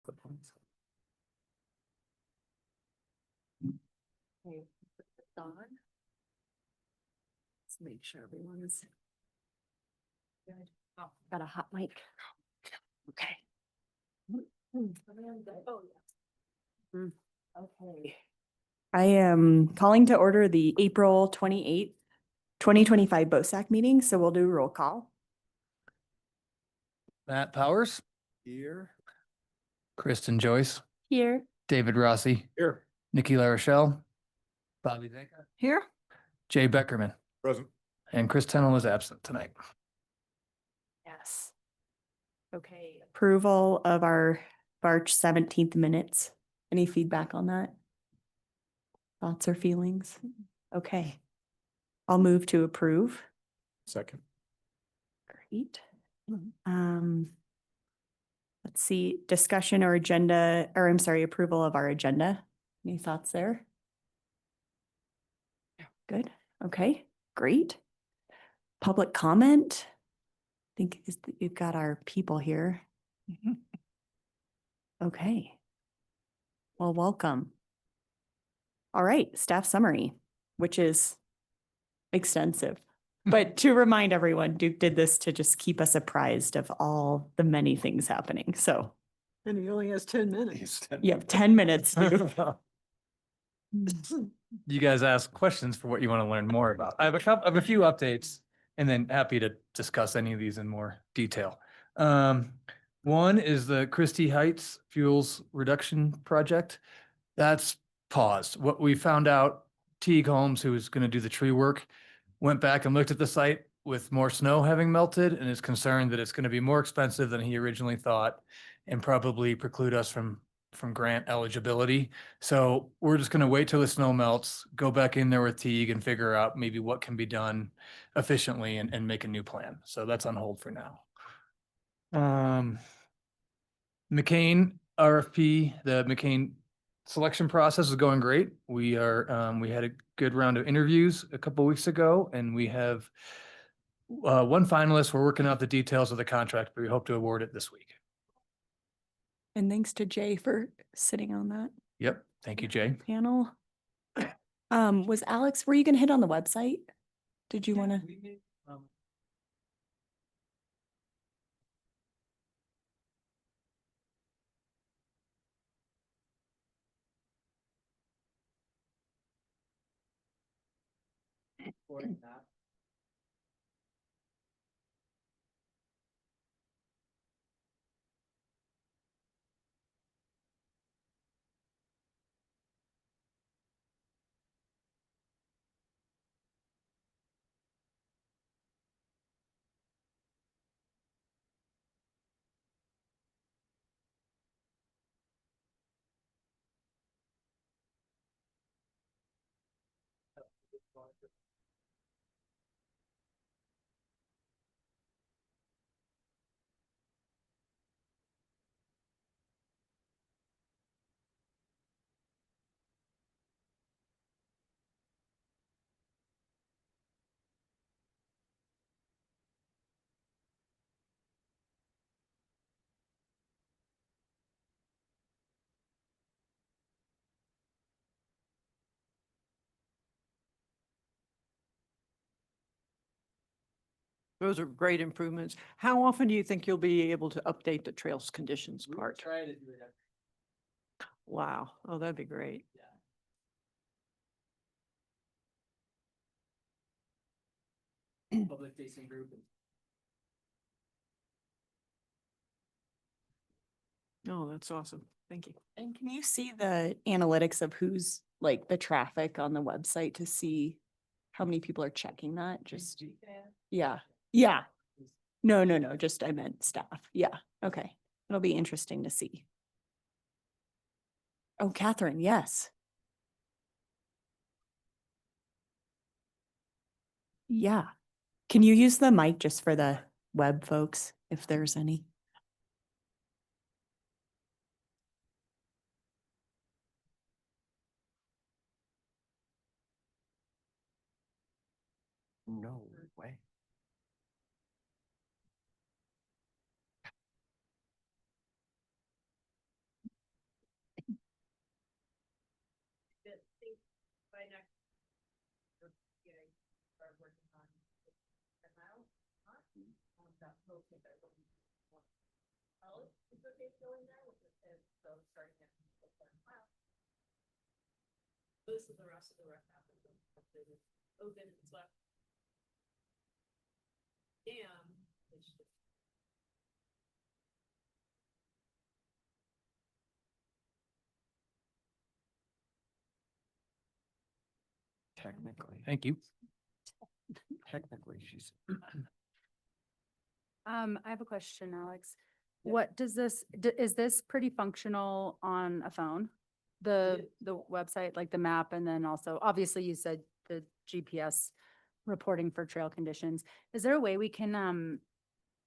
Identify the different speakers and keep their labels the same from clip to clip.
Speaker 1: Okay, Dawn. Let's make sure everyone is good. Oh, got a hot mic. Okay. Oh, yeah. Okay. I am calling to order the April 28th, 2025 BOSAC meeting, so we'll do roll call.
Speaker 2: Matt Powers,
Speaker 3: Here.
Speaker 2: Kristen Joyce,
Speaker 1: Here.
Speaker 2: David Rossi,
Speaker 3: Here.
Speaker 2: Nikki LaRochelle, Bobby Zanka,
Speaker 1: Here.
Speaker 2: Jay Beckerman,
Speaker 3: Present.
Speaker 2: and Chris Tennell is absent tonight.
Speaker 1: Yes. Okay, approval of our March 17th minutes. Any feedback on that? Thoughts or feelings? Okay. I'll move to approve.
Speaker 3: Second.
Speaker 1: Great. Let's see, discussion or agenda, or I'm sorry, approval of our agenda. Any thoughts there? Good. Okay, great. Public comment. I think you've got our people here. Okay. Well, welcome. All right, staff summary, which is extensive. But to remind everyone, Duke did this to just keep us apprised of all the many things happening. So
Speaker 4: And he only has 10 minutes.
Speaker 1: you have 10 minutes, Duke.
Speaker 2: You guys ask questions for what you want to learn more about. I have a few updates and then happy to discuss any of these in more detail. One is the Christie Heights Fuels Reduction Project. That's paused. What we found out, Teague Holmes, who was going to do the tree work, went back and looked at the site with more snow having melted and is concerned that it's going to be more expensive than he originally thought and probably preclude us from grant eligibility. So we're just going to wait till the snow melts, go back in there with Teague and figure out maybe what can be done efficiently and make a new plan. So that's on hold for now. McCain RFP, the McCain selection process is going great. We had a good round of interviews a couple of weeks ago, and we have one finalist. We're working out the details of the contract, but we hope to award it this week.
Speaker 1: And thanks to Jay for sitting on that
Speaker 2: Yep. Thank you, Jay.
Speaker 1: panel. Was Alex, were you gonna hit on the website? Did you wanna?
Speaker 4: Those are great improvements. How often do you think you'll be able to update the trails conditions part?
Speaker 2: Try to do it.
Speaker 4: Wow. Oh, that'd be great.
Speaker 2: Public facing group.
Speaker 4: Oh, that's awesome. Thank you.
Speaker 1: And can you see the analytics of who's like the traffic on the website to see how many people are checking that? Just, yeah, yeah. No, just I meant staff. Yeah, okay. It'll be interesting to see. Oh, Catherine, yes. Yeah. Can you use the mic just for the web folks, if there's any?
Speaker 3: No way.
Speaker 5: This is the rest of the rec app. Open, it's left. And it's just
Speaker 3: Technically,
Speaker 2: Thank you.
Speaker 3: technically, she's.
Speaker 6: I have a question, Alex. What does this, is this pretty functional on a phone? The website, like the map, and then also, obviously you said the GPS reporting for trail conditions. Is there a way we can,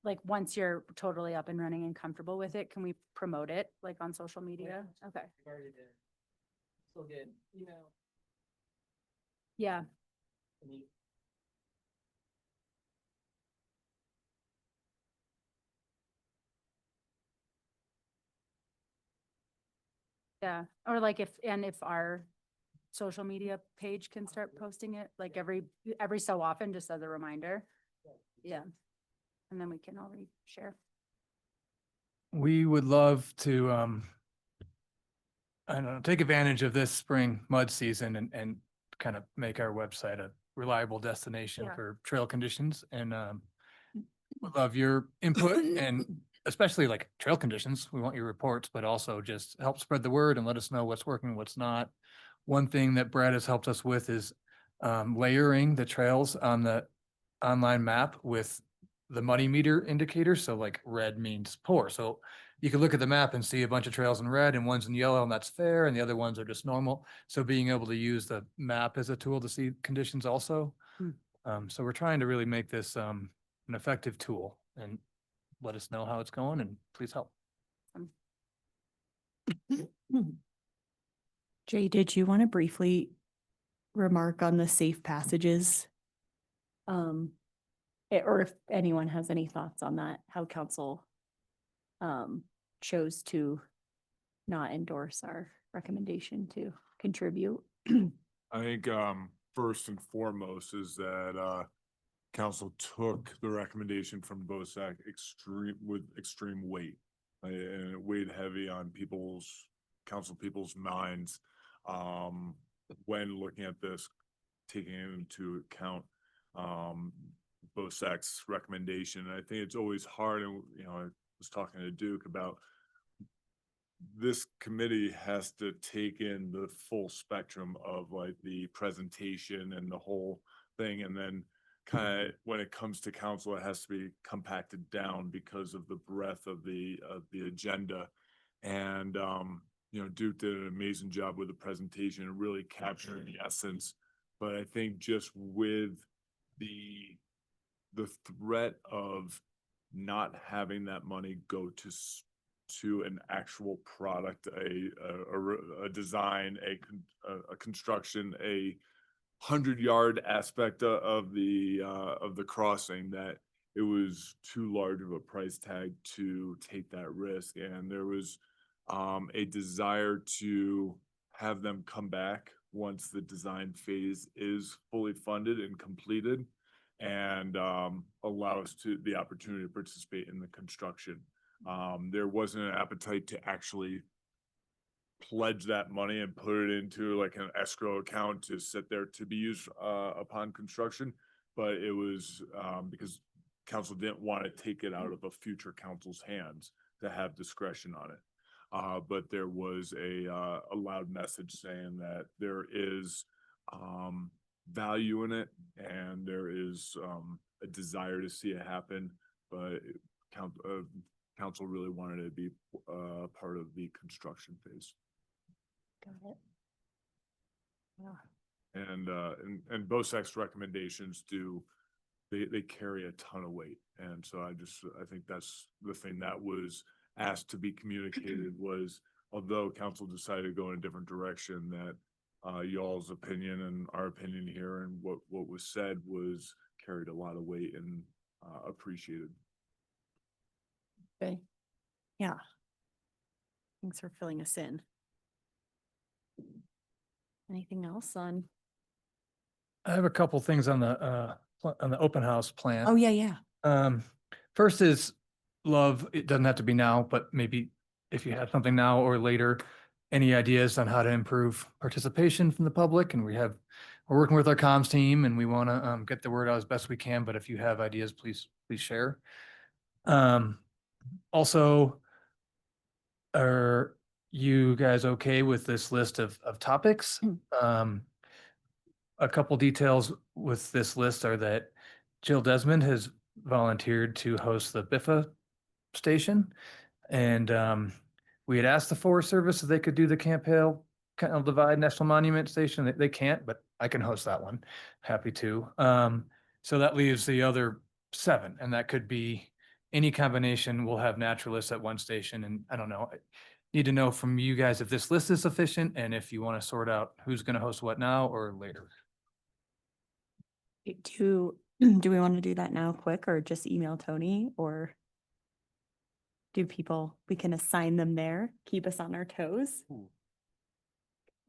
Speaker 6: like, once you're totally up and running and comfortable with it, can we promote it, like, on social media? Okay,
Speaker 5: already did. Still good. Email.
Speaker 6: yeah. Yeah, or like if our social media page can start posting it, like every so often, just as a reminder. Yeah. And then we can all share.
Speaker 2: We would love to, I don't know, take advantage of this spring mud season and kind of make our website a reliable destination
Speaker 6: Yeah.
Speaker 2: for trail conditions and, would love your input and especially like trail conditions. We want your reports, but also just help spread the word and let us know what's working, what's not. One thing that Brad has helped us with is, layering the trails on the online map with the money meter indicator. So like red means poor. So you can look at the map and see a bunch of trails in red and ones in yellow, and that's fair. And the other ones are just normal. So being able to use the map as a tool to see conditions also. So we're trying to really make this an effective tool, and let us know how it's going and please help.
Speaker 1: Jay, did you want to briefly remark on the safe passages? Or if anyone has any thoughts on that, how council chose to not endorse our recommendation to contribute.
Speaker 7: I think first and foremost is that council took the recommendation from BOSAC with extreme weight. And it weighed heavy on council people's minds when looking at this, taking into account BOSAC's recommendation. And I think it's always hard, and I was talking to Duke about this committee has to take in the full spectrum of like the presentation and the whole thing. And then kind of when it comes to council, it has to be compacted down because of the breadth of the agenda. And, Duke did an amazing job with the presentation and really capturing the essence. But I think just with the threat of not having that money go to an actual product, a design, a construction, a 100-yard aspect of the crossing, that it was too large of a price tag to take that risk. And there was a desire to have them come back once the design phase is fully funded and completed, and allow us the opportunity to participate in the construction. There wasn't an appetite to actually pledge that money and put it into like an escrow account to sit there to be used upon construction. But it was because council didn't want to take it out of a future council's hands to have discretion on it. But there was a loud message saying that there is value in it, and there is a desire to see it happen. But council really wanted to be part of the construction phase.
Speaker 1: Got it. Yeah.
Speaker 7: And BOSAC's recommendations they carry a ton of weight. And so I think that's the thing that was asked to be communicated was, although council decided to go in a different direction, that y'all's opinion and our opinion here and what was said was carried a lot of weight and appreciated.
Speaker 1: Okay. Yeah. Thanks for filling us in. Anything else on
Speaker 2: I have a couple things on the open house plan.
Speaker 1: Oh, yeah, yeah.
Speaker 2: First is love, it doesn't have to be now, but maybe if you have something now or later, any ideas on how to improve participation from the public? And we're working with our comms team and we want to get the word out as best we can, but if you have ideas, please share. Also, are you guys okay with this list of topics? A couple details with this list are that Jill Desmond has volunteered to host the BIFA station. And we had asked the Forest Service if they could do the Camp Hale Continental Divide National Monument Station. They can't, but I can host that one. Happy to. So that leaves the other 7, and that could be any combination. We'll have naturalists at one station, and I don't know. I need to know from you guys if this list is sufficient and if you want to sort out who's going to host what now or later.
Speaker 1: Do we want to do that now quick or just email Tony or do we can assign them there, keep us on our toes?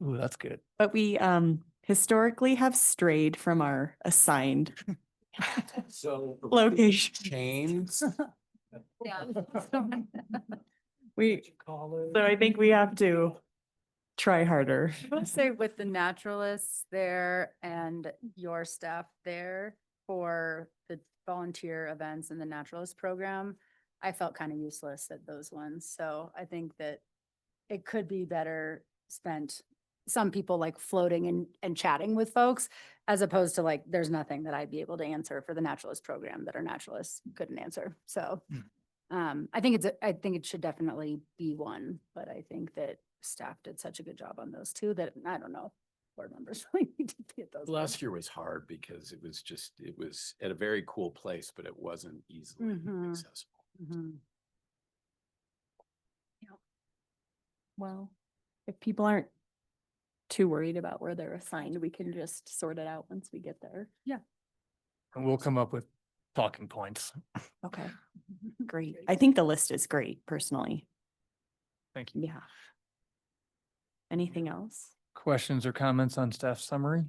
Speaker 2: Ooh, that's good.
Speaker 1: But we historically have strayed from our assigned
Speaker 3: So.
Speaker 1: location.
Speaker 3: Chains.
Speaker 6: Yeah.
Speaker 1: So I think we have to try harder.
Speaker 6: I will say with the naturalists there and your staff there for the volunteer events and the naturalist program, I felt kind of useless at those ones. So I think that it could be better spent, some people like floating and chatting with folks, as opposed to like, there's nothing that I'd be able to answer for the naturalist program that our naturalists couldn't answer. So I think it should definitely be one, but I think that staff did such a good job on those two that I don't know. Board members really need to be at those.
Speaker 3: Last
Speaker 6: ones.
Speaker 3: year was hard because it was at a very cool place, but it wasn't easily
Speaker 6: Mhm.
Speaker 3: accessible.
Speaker 6: Mhm.
Speaker 1: Well, if people aren't too worried about where they're assigned, we can just sort it out once we get there.
Speaker 2: And we'll come up with talking points.
Speaker 1: Okay, great. I think the list is great personally.
Speaker 2: Thank you.
Speaker 1: Yeah. Anything else?
Speaker 2: Questions or comments on staff summary?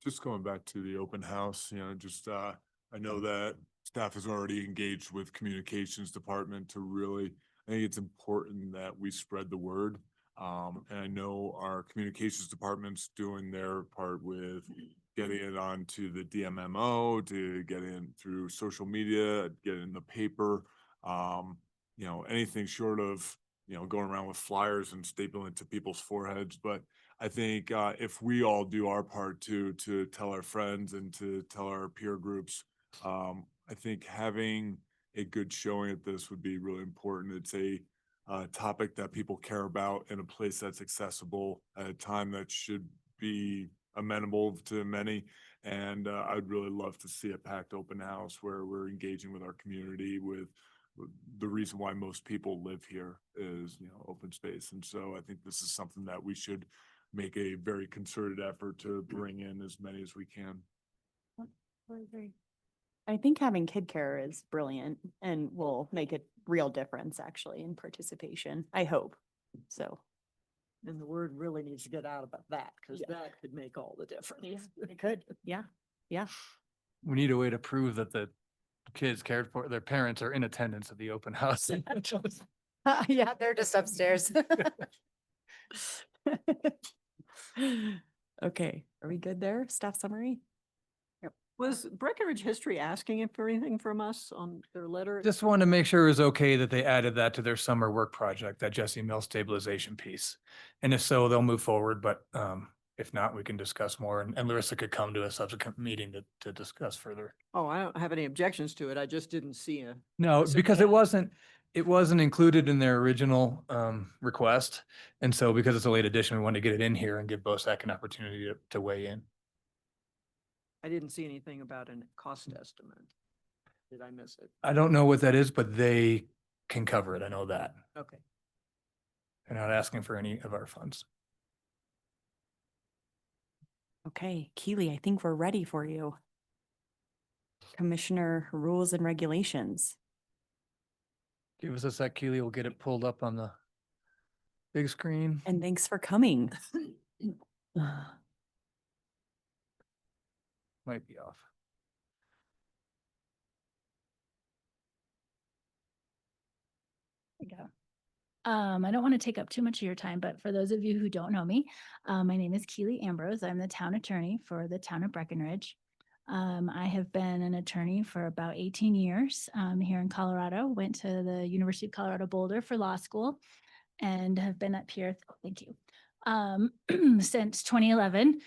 Speaker 7: Just going back to the open house, I know that staff has already engaged with communications department to really, I think it's important that we spread the word. And I know our communications department's doing their part with getting it onto the DMMO, to get in through social media, get in the paper. Anything short of, going around with flyers and stapling to people's foreheads. But I think if we all do our part too, to tell our friends and to tell our peer groups, I think having a good showing at this would be really important. It's a topic that people care about in a place that's accessible at a time that should be amenable to many. And I'd really love to see a packed open house where we're engaging with our community with the reason why most people live here is, open space. And so I think this is something that we should make a very concerted effort to bring in as many as we can.
Speaker 1: I think having kid care is brilliant and will make a real difference actually in participation. I hope. So.
Speaker 4: And the word really needs to get out about that because
Speaker 1: Yeah.
Speaker 4: that could make all the difference.
Speaker 1: It could. Yeah. Yeah.
Speaker 2: We need a way to prove that the kids cared for, their parents are in attendance at the open house.
Speaker 6: Yeah, they're just upstairs.
Speaker 1: Okay, are we good there? Staff summary?
Speaker 4: Was Breckenridge History asking for anything from us on their letter?
Speaker 2: Just wanted to make sure it was okay that they added that to their summer work project, that Jesse Mill stabilization piece. And if so, they'll move forward, but if not, we can discuss more and Larissa could come to a subsequent meeting to discuss further.
Speaker 4: Oh, I don't have any objections to it. I just didn't see a.
Speaker 2: No,
Speaker 4: Is it
Speaker 2: because
Speaker 4: bad?
Speaker 2: it wasn't included in their original request. And so because it's a late addition, we wanted to get it in here and give BOSAC an opportunity to weigh in.
Speaker 4: I didn't see anything about a cost estimate. Did I miss it?
Speaker 2: I don't know what that is, but they can cover it. I know that.
Speaker 4: Okay.
Speaker 2: They're not asking for any of our funds.
Speaker 1: Okay, Keely, I think we're ready for you. Commissioner rules and regulations.
Speaker 2: Give us a sec, Keely. We'll get it pulled up on the big screen.
Speaker 1: And thanks for coming.
Speaker 2: might be off.
Speaker 8: There you go. I don't want to take up too much of your time, but for those of you who don't know me, my name is Keely Ambrose. I'm the town attorney for the town of Breckenridge. I have been an attorney for about 18 years here in Colorado. Went to the University of Colorado Boulder for law school and have been up here, thank you, since 2011.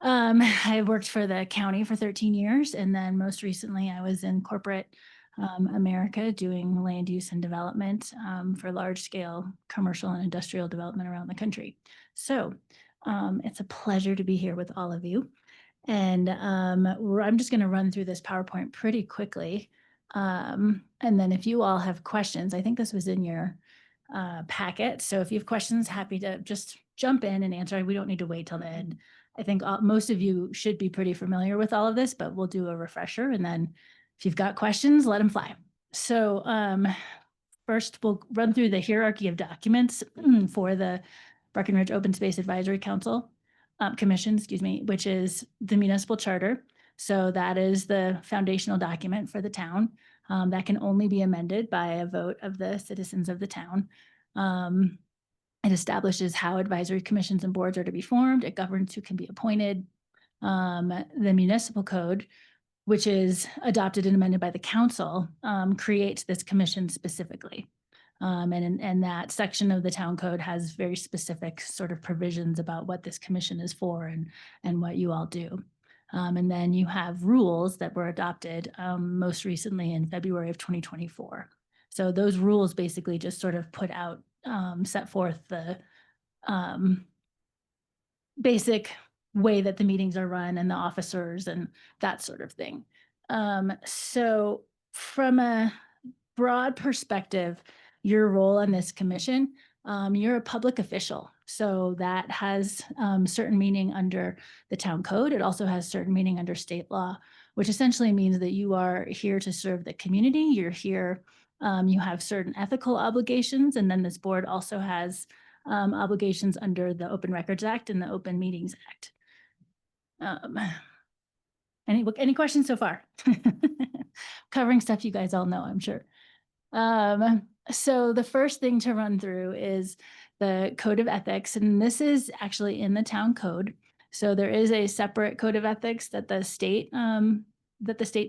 Speaker 8: I worked for the county for 13 years, and then most recently I was in corporate America doing land use and development for large scale commercial and industrial development around the country. So it's a pleasure to be here with all of you. And I'm just going to run through this PowerPoint pretty quickly. And then if you all have questions, I think this was in your packet. So if you have questions, happy to just jump in and answer. We don't need to wait till the end. I think most of you should be pretty familiar with all of this, but we'll do a refresher. And then if you've got questions, let them fly. So first, we'll run through the hierarchy of documents for the Breckenridge Open Space Advisory Council Commission, excuse me, which is the municipal charter. So that is the foundational document for the town that can only be amended by a vote of the citizens of the town. It establishes how advisory commissions and boards are to be formed. It governs who can be appointed. The municipal code, which is adopted and amended by the council, creates this commission specifically. And that section of the town code has very specific sort of provisions about what this commission is for and what you all do. And then you have rules that were adopted most recently in February of 2024. So those rules basically just sort of put out, set forth the basic way that the meetings are run and the officers and that sort of thing. So from a broad perspective, your role on this commission, you're a public official. So that has certain meaning under the town code. It also has certain meaning under state law, which essentially means that you are here to serve the community. You're here, you have certain ethical obligations, and then this board also has obligations under the Open Records Act and the Open Meetings Act. Any questions so far? Covering stuff you guys all know, I'm sure. So the first thing to run through is the code of ethics, and this is actually in the town code. So there is a separate code of ethics that the state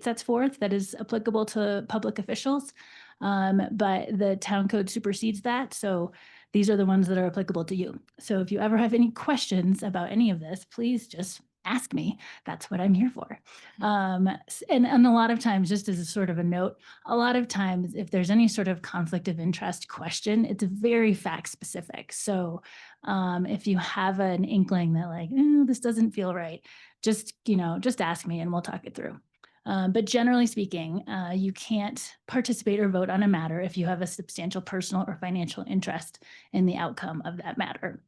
Speaker 8: sets forth that is applicable to public officials, but the town code supersedes that. So these are the ones that are applicable to you. So if you ever have any questions about any of this, please just ask me. That's what I'm here for. And a lot of times, just as a sort of a note, a lot of times if there's any sort of conflict of interest question, it's very fact specific. So if you have an inkling that like, this doesn't feel right, just ask me and we'll talk it through. But generally speaking, you can't participate or vote on a matter if you have a substantial personal or financial interest in the outcome of that matter.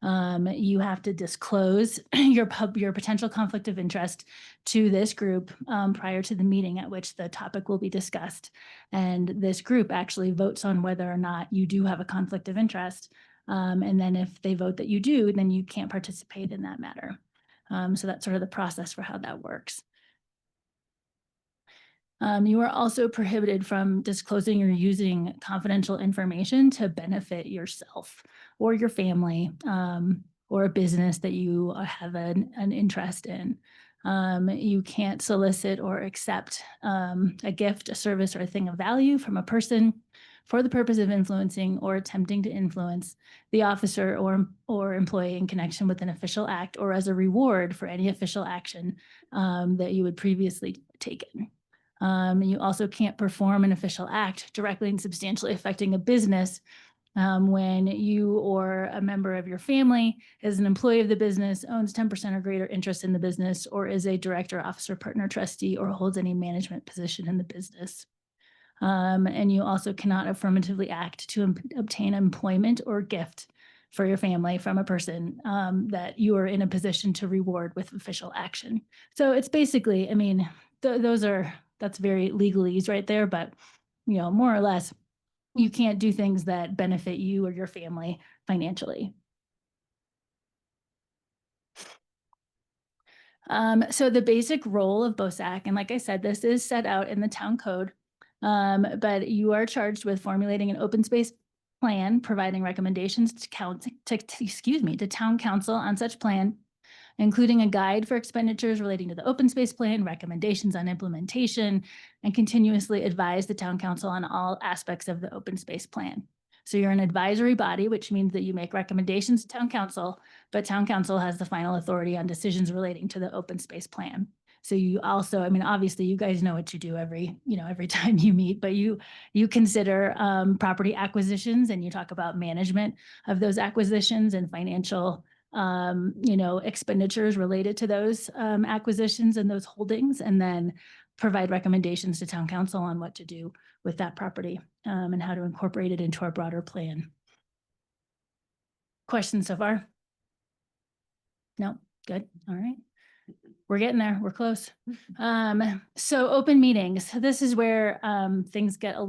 Speaker 8: You have to disclose your potential conflict of interest to this group prior to the meeting at which the topic will be discussed. And this group actually votes on whether or not you do have a conflict of interest. And then if they vote that you do, then you can't participate in that matter. So that's sort of the process for how that works. You are also prohibited from disclosing or using confidential information to benefit yourself or your family or a business that you have an interest in. You can't solicit or accept a gift, a service, or a thing of value from a person for the purpose of influencing or attempting to influence the officer or employee in connection with an official act or as a reward for any official action that you would previously taken. You also can't perform an official act directly and substantially affecting a business when you or a member of your family is an employee of the business, owns 10% or greater interest in the business, or is a director, officer, partner, trustee, or holds any management position in the business. And you also cannot affirmatively act to obtain employment or gift for your family from a person that you are in a position to reward with official action. So it's basically, I mean, that's very legalese right there, but more or less, you can't do things that benefit you or your family financially. So the basic role of BOSAC, and like I said, this is set out in the town code. But you are charged with formulating an open space plan, providing recommendations to to town council on such plan, including a guide for expenditures relating to the open space plan, recommendations on implementation, and continuously advise the town council on all aspects of the open space plan. So you're an advisory body, which means that you make recommendations to town council, but town council has the final authority on decisions relating to the open space plan. So you also, I mean, obviously you guys know what you do every time you meet, but you consider property acquisitions, and you talk about management of those acquisitions and financial expenditures related to those acquisitions and those holdings, and then provide recommendations to town council on what to do with that property and how to incorporate it into our broader plan. Questions so far? No, good. All right. We're getting there. We're close. So open meetings. This is where things can get a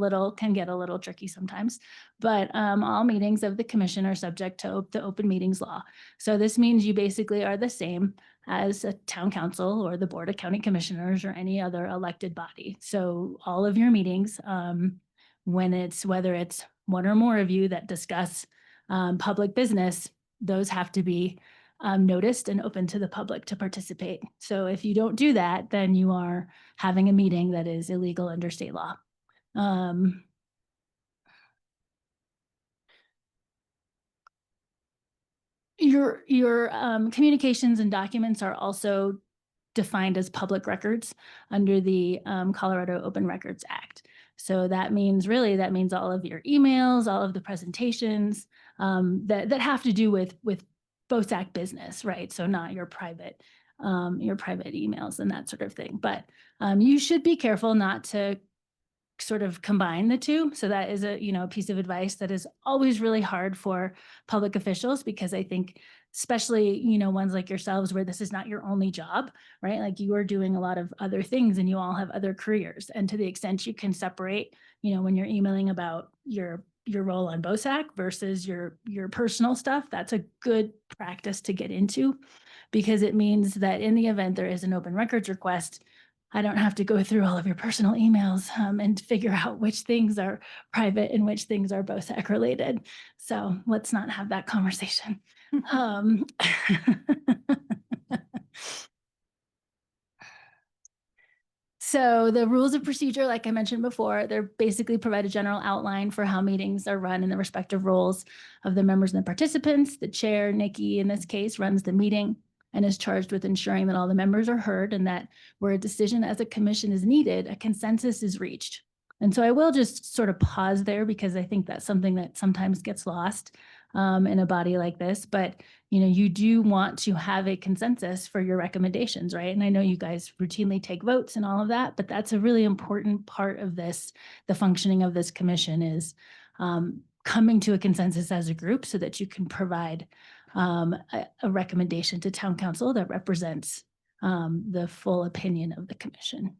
Speaker 8: little tricky sometimes, but all meetings of the commission are subject to the open meetings law. So this means you basically are the same as a town council or the board of county commissioners or any other elected body. So all of your meetings, whether it's one or more of you that discuss public business, those have to be noticed and open to the public to participate. So if you don't do that, then you are having a meeting that is illegal under state law. Your communications and documents are also defined as public records under the Colorado Open Records Act. So that means all of your emails, all of the presentations that have to do with BOSAC business, right? So not your private emails and that sort of thing. But you should be careful not to sort of combine the two. So that is a piece of advice that is always really hard for public officials, because I think especially ones like yourselves where this is not your only job, right? Like you are doing a lot of other things and you all have other careers. And to the extent you can separate, when you're emailing about your role on BOSAC versus your personal stuff, that's a good practice to get into, because it means that in the event there is an open records request, I don't have to go through all of your personal emails and figure out which things are private and which things are BOSAC related. So let's not have that conversation. So the rules of procedure, like I mentioned before, they're basically provide a general outline for how meetings are run in the respective roles of the members and the participants. The chair, Nikki, in this case, runs the meeting and is charged with ensuring that all the members are heard, and that where a decision as a commission is needed, a consensus is reached. And so I will just sort of pause there, because I think that's something that sometimes gets lost in a body like this. But you do want to have a consensus for your recommendations, right? And I know you guys routinely take votes and all of that, but that's a really important part of this. The functioning of this commission is coming to a consensus as a group so that you can provide a recommendation to town council that represents the full opinion of the commission.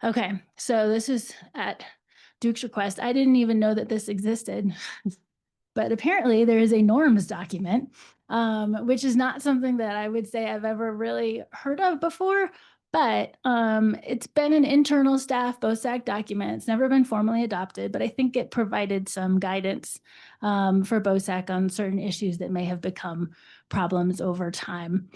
Speaker 8: Okay, so this is at Duke's request. I didn't even know that this existed, but apparently there is a norms document, which is not something that I would say I've ever really heard of before, but it's been an internal staff BOSAC document. It's never been formally adopted, but I think it provided some guidance for BOSAC on certain issues that may have become problems over time.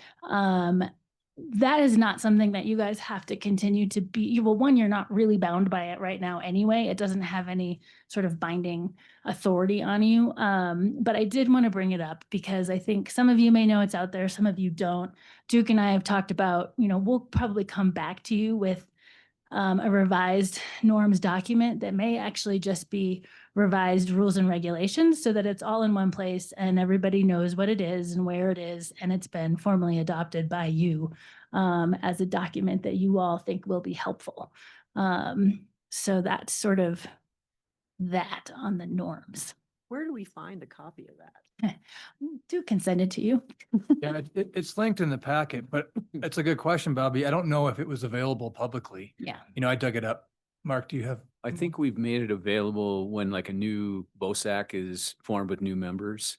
Speaker 8: That is not something that you guys have to continue to be. Well, one, you're not really bound by it right now anyway. It doesn't have any sort of binding authority on you. But I did want to bring it up because I think some of you may know it's out there, some of you don't. Duke and I have talked about, we'll probably come back to you with a revised norms document that may actually just be revised rules and regulations so that it's all in one place and everybody knows what it is and where it is, and it's been formally adopted by you as a document that you all think will be helpful. So that's sort of that on the norms.
Speaker 4: Where do we find a copy of that?
Speaker 8: Duke can send it to you.
Speaker 2: Yeah, it's linked in the packet, but it's a good question, Bobby. I don't know if it was available publicly.
Speaker 8: Yeah.
Speaker 2: I dug it up. Mark, do you have?
Speaker 3: I think we've made it available when like a new BOSAC is formed with new members.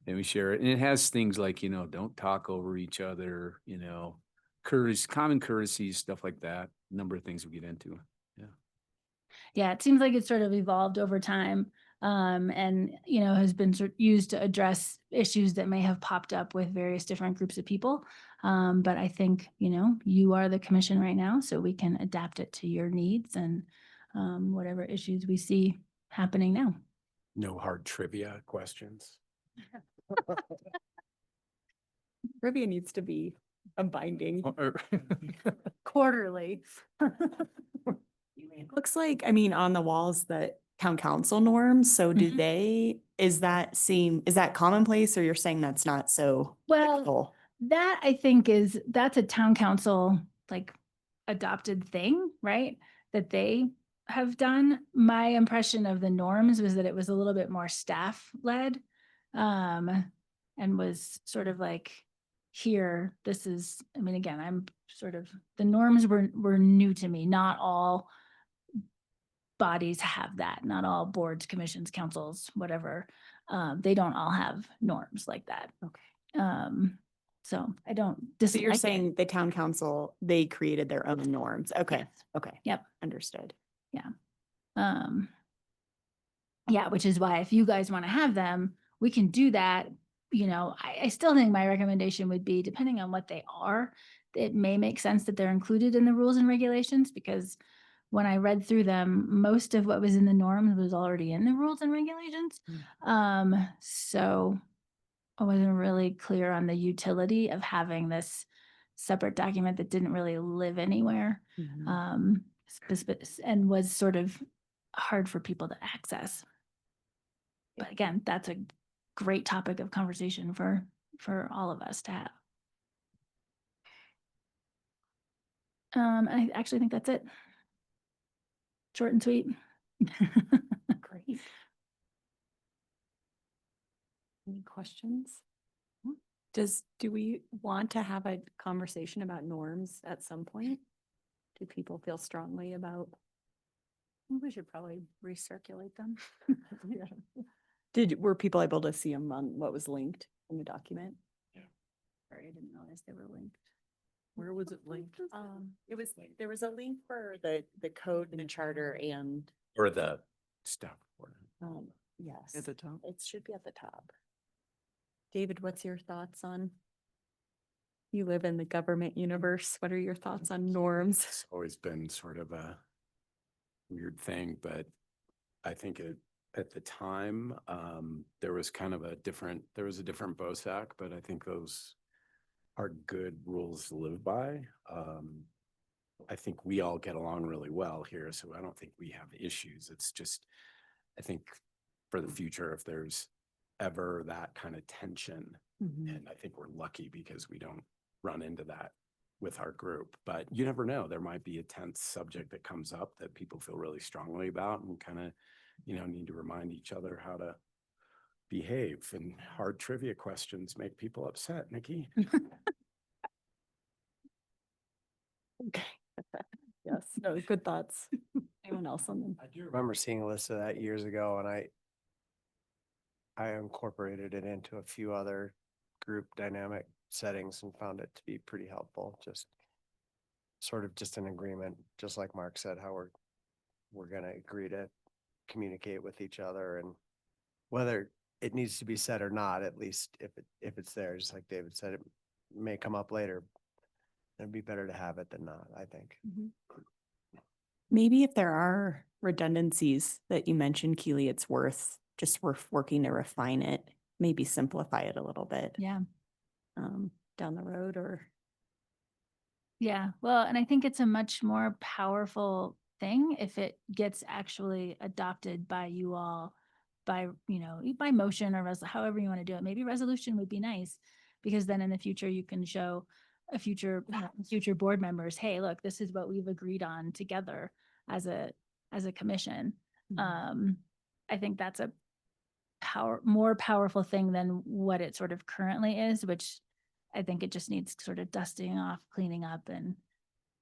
Speaker 3: And we share it. And it has things like, don't talk over each other, courtesy, common courtesies, stuff like that. Number of things we get into.
Speaker 8: Yeah, it seems like it's sort of evolved over time, and, has been used to address issues that may have popped up with various different groups of people. But I think, you are the commission right now, so we can adapt it to your needs and whatever issues we see happening now.
Speaker 3: No hard trivia questions.
Speaker 1: Trivia needs to be a binding.
Speaker 6: Quarterly.
Speaker 1: Looks like, I mean, on the walls that town council norms, so do
Speaker 8: Mhm.
Speaker 1: is that commonplace, or you're saying that's not so?
Speaker 8: Well,
Speaker 1: typical?
Speaker 8: that I think that's a town council like adopted thing, right? That they have done. My impression of the norms was that it was a little bit more staff led, and was sort of like, here, this is, I mean, again, I'm sort of, the norms were new to me. Not all bodies have that. Not all boards, commissions, councils, whatever. They don't all have norms like that.
Speaker 1: Okay.
Speaker 8: So I don't
Speaker 1: So
Speaker 8: dislike
Speaker 1: you're
Speaker 8: it.
Speaker 1: saying the town council, they created their own norms. Okay,
Speaker 8: Yes.
Speaker 1: okay.
Speaker 8: Yep.
Speaker 1: Understood.
Speaker 8: Um, yeah, which is why if you guys want to have them, we can do that. I still think my recommendation would be, depending on what they are, it may make sense that they're included in the rules and regulations, because when I read through them, most of what was in the norms was already in the rules and regulations. So I wasn't really clear on the utility of having this separate document that didn't really live anywhere, and was sort of hard for people to access. But again, that's a great topic of conversation for all of us to have. I actually think that's it. Short and sweet.
Speaker 1: Great. Any questions? Do we want to have a conversation about norms at some point? Do people feel strongly about?
Speaker 6: I think we should probably recirculate them.
Speaker 1: Were people able to see them on what was linked in the document?
Speaker 6: Sorry, I didn't realize they were linked.
Speaker 4: Where was it linked?
Speaker 1: There was a link for the code and the charter and,
Speaker 3: Or the stuff.
Speaker 1: yes.
Speaker 4: At the top?
Speaker 1: It should be at the top. David, what's your thoughts on? You live in the government universe. What are your thoughts on norms?
Speaker 3: It's always been sort of a weird thing, but I think at the time, there was a different BOSAC, but I think those are good rules to live by. I think we all get along really well here, so I don't think we have issues. It's just, I think for the future, if there's ever that kind of tension, and I think we're lucky because we don't run into that with our group, but you never know. There might be a tense subject that comes up that people feel really strongly about and kind of, need to remind each other how to behave, and hard trivia questions make people upset, Nikki.
Speaker 1: Okay. Yes, no, good thoughts. Anyone else on them?
Speaker 9: I do remember seeing a list of that years ago, and I incorporated it into a few other group dynamic settings and found it to be pretty helpful. Just sort of just an agreement, just like Mark said, how we're gonna agree to communicate with each other, and whether it needs to be said or not, at least if it's there, just like David said, it may come up later. It'd be better to have it than not, I think.
Speaker 1: Maybe if there are redundancies that you mentioned, Keely, it's worth working to refine it, maybe simplify it a little bit.
Speaker 8: Yeah.
Speaker 1: Down the road, or.
Speaker 8: Yeah. Well, and I think it's a much more powerful thing if it gets actually adopted by you all by, by motion or however you want to do it. Maybe resolution would be nice, because then in the future you can show future board members, hey, look, this is what we've agreed on together as a commission. I think that's a more powerful thing than what it sort of currently is, which I think it just needs sort of dusting off, cleaning up, and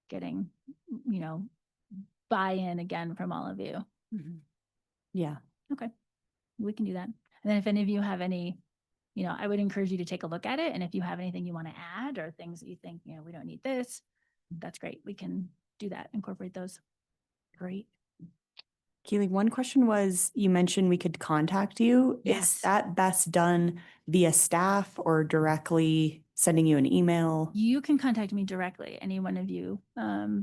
Speaker 8: getting, buy-in again from all of you.
Speaker 1: Yeah.
Speaker 8: Okay, we can do that. And then if any of you have any I would encourage you to take a look at it. And if you have anything you want to add or things that you think, we don't need this, that's great. We can do that, incorporate those.
Speaker 1: Great. Keely, one question was, you mentioned we could contact you.
Speaker 8: Yes.
Speaker 1: Is that best done via staff or directly sending you an email?
Speaker 8: You can contact me directly, any one of you,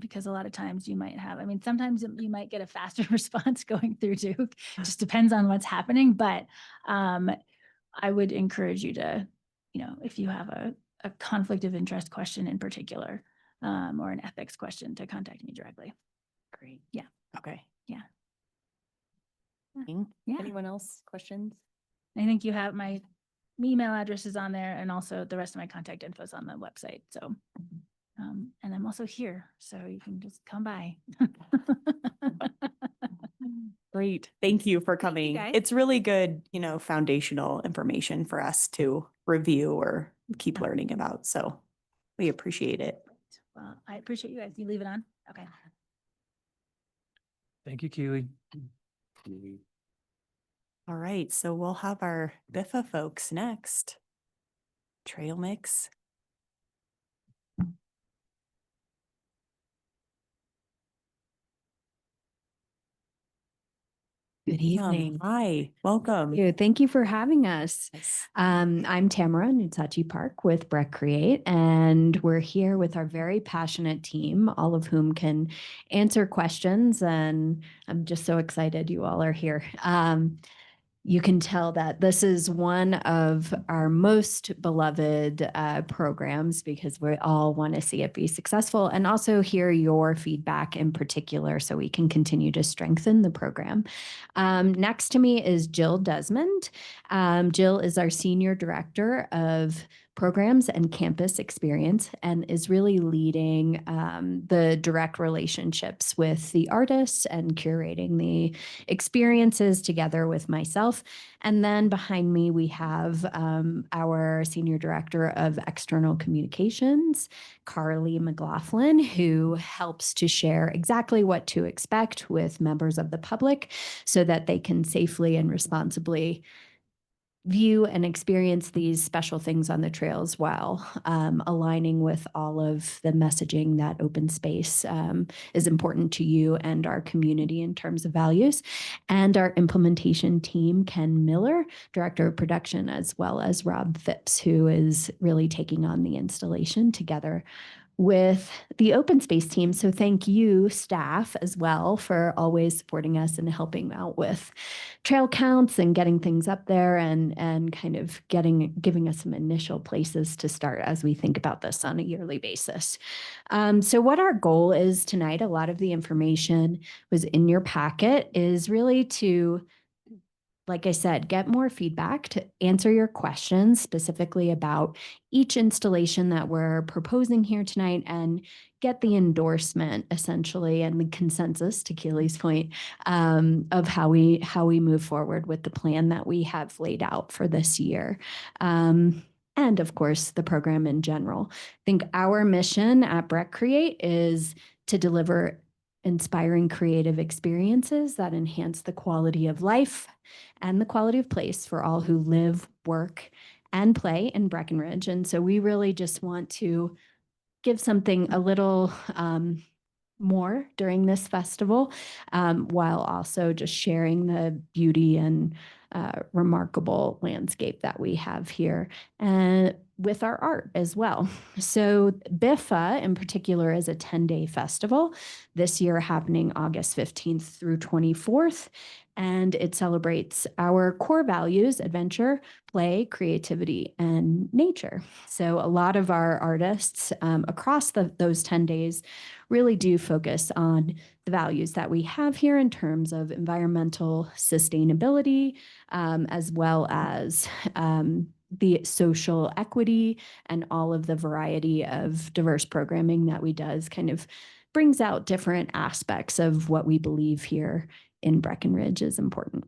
Speaker 8: because a lot of times you might have, sometimes you might get a faster response going through Duke, just depends on what's happening. But I would encourage you to, if you have a conflict of interest question in particular, or an ethics question, to contact me directly.
Speaker 1: Great.
Speaker 8: Yeah.
Speaker 1: Okay.
Speaker 8: Yeah.
Speaker 1: Thank-
Speaker 8: Yeah.
Speaker 1: Anyone else questions?
Speaker 8: I think you have my email addresses on there, and also the rest of my contact info is on the website. So, and I'm also here, so you can just come by.
Speaker 1: Great. Thank you for
Speaker 8: Thank you,
Speaker 1: coming.
Speaker 8: guys.
Speaker 1: It's really good, foundational information for us to review or keep learning about. So we appreciate it.
Speaker 8: Well, I appreciate you guys. You leave it on? Okay.
Speaker 2: Thank you, Keely.
Speaker 1: All right. So we'll have our BIFA folks next. Trail mix.
Speaker 10: Good evening.
Speaker 1: Hi, welcome.
Speaker 10: Thank you for having us.
Speaker 1: Yes.
Speaker 10: I'm Tamara Nutsachi Park with Breckenridge, and we're here with our very passionate team, all of whom can answer questions. And I'm just so excited you all are here. You can tell that this is one of our most beloved programs because we all want to see it be successful and also hear your feedback in particular so we can continue to strengthen the program. Next to me is Jill Desmond. Jill is our Senior Director of Programs and Campus Experience and is really leading the direct relationships with the artists and curating the experiences together with myself. And then behind me, we have our Senior Director of External Communications, Carly McLaughlin, who helps to share exactly what to expect with members of the public so that they can safely and responsibly view and experience these special things on the trails while aligning with all of the messaging that open space is important to you and our community in terms of values. And our implementation team, Ken Miller, Director of Production, as well as Rob Phipps, who is really taking on the installation together with the open space team. So thank you, staff, as well, for always supporting us and helping out with trail counts and getting things up there and kind of giving us some initial places to start as we think about this on a yearly basis. So what our goal is tonight, a lot of the information was in your packet, is really to, like I said, get more feedback to answer your questions specifically about each installation that we're proposing here tonight and get the endorsement essentially and the consensus, to Keely's point, of how we move forward with the plan that we have laid out for this year. And of course, the program in general. I think our mission at Breck Create is to deliver inspiring creative experiences that enhance the quality of life and the quality of place for all who live, work, and play in Breckenridge. And so we really just want to give something a little more during this festival, while also just sharing the beauty and remarkable landscape that we have here and with our art as well. So BIFA in particular is a 10-day festival, this year happening August 15th through 24th. And it celebrates our core values: adventure, play, creativity, and nature. So a lot of our artists across those 10 days really do focus on the values that we have here in terms of environmental sustainability, as well as the social equity and all of the variety of diverse programming that we does kind of brings out different aspects of what we believe here in Breckenridge is important.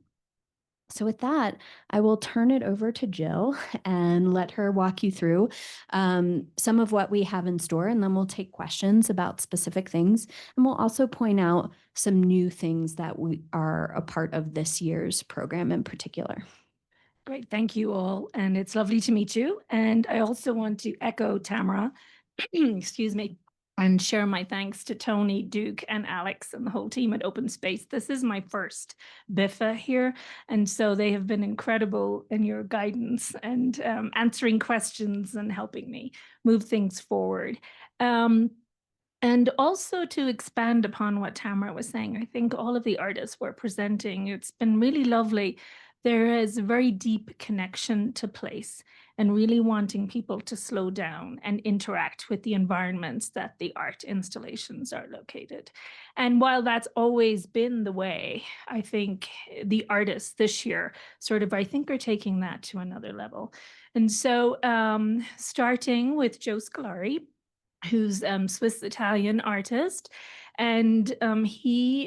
Speaker 10: So with that, I will turn it over to Jill and let her walk you through some of what we have in store, and then we'll take questions about specific things. And we'll also point out some new things that we are a part of this year's program in particular.
Speaker 11: Great, thank you all, and it's lovely to meet you. And I also want to echo Tamara, excuse me, and share my thanks to Tony, Duke, and Alex, and the whole team at Open Space. This is my first BIFA here, and so they have been incredible in your guidance and answering questions and helping me move things forward. And also to expand upon what Tamara was saying, I think all of the artists were presenting, it's been really lovely. There is a very deep connection to place and really wanting people to slow down and interact with the environments that the art installations are located. And while that's always been the way, I think the artists this year I think are taking that to another level. And so starting with Joe Scolari, who's Swiss-Italian artist. And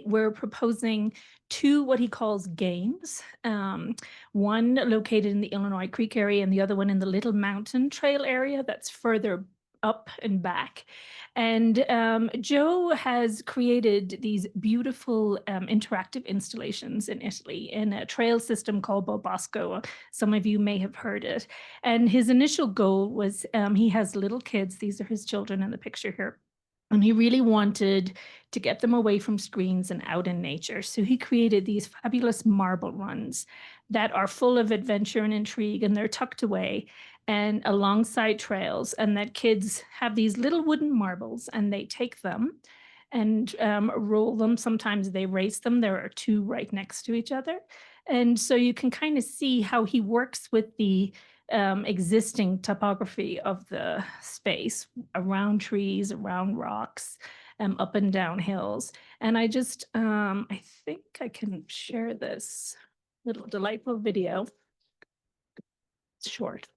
Speaker 11: we're proposing two what he calls games, one located in the Illinois Creek area and the other one in the Little Mountain Trail area that's further up and back. And Joe has created these beautiful interactive installations in Italy in a trail system called Bosco. Some of you may have heard it. And his initial goal was he has little kids. These are his children in the picture here. And he really wanted to get them away from screens and out in nature. So he created these fabulous marble runs that are full of adventure and intrigue, and they're tucked away and alongside trails, and that kids have these little wooden marbles and they take them and roll them. Sometimes they race them. There are two right next to each other. And so you can kind of see how he works with the existing topography of the space around trees, around rocks, up and down hills. And I just, I think I can share this little delightful video. It's short.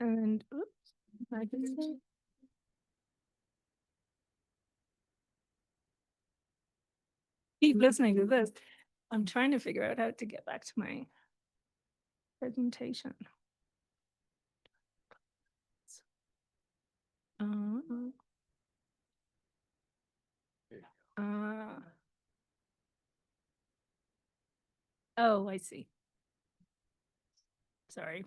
Speaker 11: And oops, I can say. Keep listening to this. I'm trying to figure out how to get back to my presentation. Oh, I see. Sorry.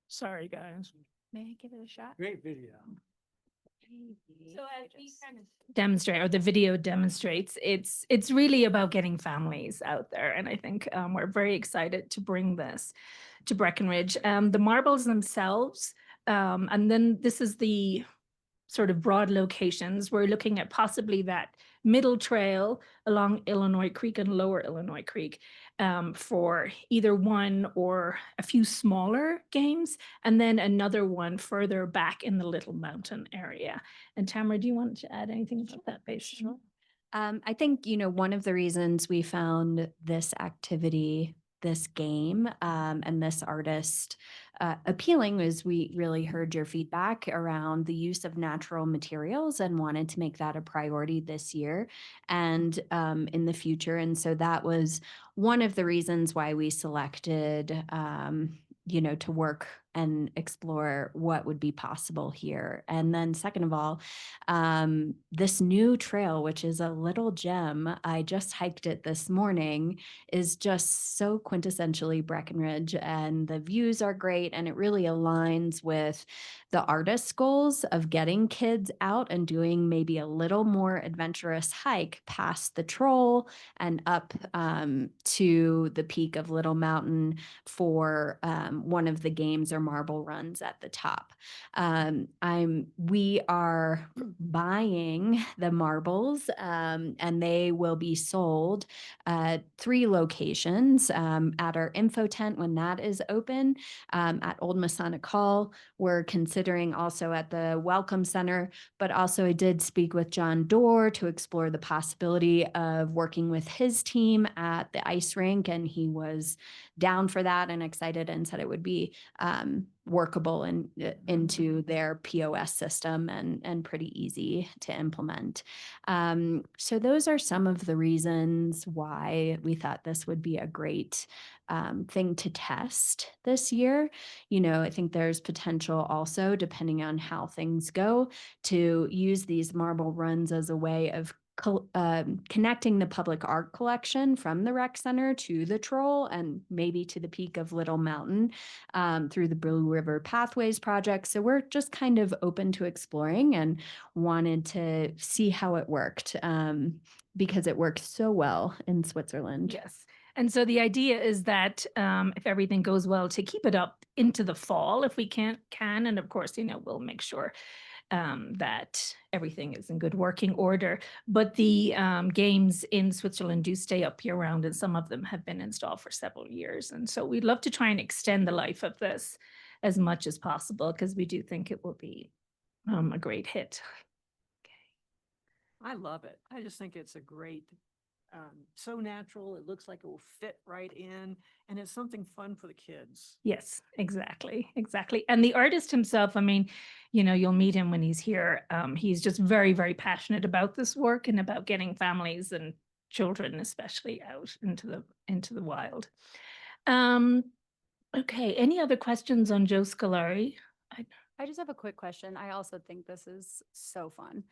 Speaker 11: Sorry, guys.
Speaker 6: May I give it a shot?
Speaker 9: Great video.
Speaker 6: So as we kind of demonstrate, or the video demonstrates, it's really about getting families out there. And I think we're very excited to bring this to Breckenridge. The marbles themselves, and then this is the sort of broad locations. We're looking at possibly that middle trail along Illinois Creek and Lower Illinois Creek for either one or a few smaller games, and then another one further back in the Little Mountain area. And Tamara, do you want to add anything about that base?
Speaker 10: I think, one of the reasons we found this activity, this game, and this artist appealing was we really heard your feedback around the use of natural materials and wanted to make that a priority this year and in the future. And so that was one of the reasons why we selected, to work and explore what would be possible here. And then second of all, this new trail, which is a little gem, I just hiked it this morning, is just so quintessentially Breckenridge, and the views are great, and it really aligns with the artist's goals of getting kids out and doing maybe a little more adventurous hike past the troll and up to the peak of Little Mountain for one of the games or marble runs at the top. We are buying the marbles, and they will be sold at 3 locations, at our info tent when that is open, at Old Masonic Hall. We're considering also at the Welcome Center, but also I did speak with John Doerr to explore the possibility of working with his team at the ice rink, and he was down for that and excited and said it would be workable and into their POS system and pretty easy to implement. So those are some of the reasons why we thought this would be a great thing to test this year. I think there's potential also, depending on how things go, to use these marble runs as a way of connecting the public art collection from the rec center to the troll and maybe to the peak of Little Mountain through the Blue River Pathways project. So we're just kind of open to exploring and wanted to see how it worked because it worked so well in Switzerland.
Speaker 11: Yes. And so the idea is that if everything goes well, to keep it up into the fall if we can. And of course, we'll make sure that everything is in good working order. But the games in Switzerland do stay up year round, and some of them have been installed for several years. And so we'd love to try and extend the life of this as much as possible, because we do think it will be a great hit.
Speaker 4: I love it. I just think it's a great, so natural. It looks like it will fit right in, and it's something fun for the kids.
Speaker 11: Yes, exactly. And the artist himself, you'll meet him when he's here. He's just very, very passionate about this work and about getting families and children especially out into the wild. Okay, any other questions on Joe Scolari?
Speaker 6: I just have a quick question. I also think this is so fun.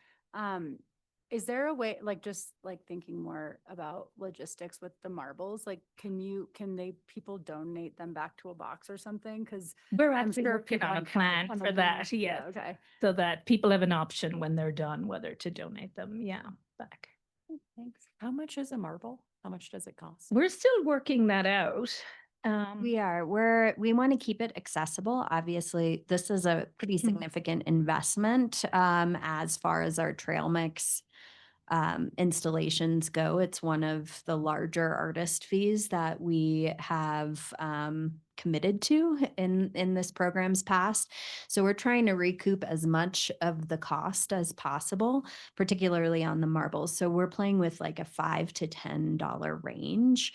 Speaker 6: Is there a way, just thinking more about logistics with the marbles, can people donate them back to a box or something? Because
Speaker 11: We're
Speaker 6: I'm
Speaker 11: actually
Speaker 6: sure
Speaker 11: working
Speaker 6: people
Speaker 11: on a
Speaker 6: on
Speaker 11: plan
Speaker 6: on
Speaker 11: for
Speaker 6: the
Speaker 11: that,
Speaker 6: link.
Speaker 11: yes.
Speaker 6: Okay.
Speaker 11: So that people have an option when they're done, whether to donate them, back.
Speaker 1: Thanks. How much is a marble? How much does it cost?
Speaker 11: We're still working that out.
Speaker 10: We are. We want to keep it accessible. Obviously, this is a pretty significant investment as far as our trail mix installations go. It's one of the larger artist fees that we have committed to in this program's past. So we're trying to recoup as much of the cost as possible, particularly on the marbles. So we're playing with like a $5 to $10 range.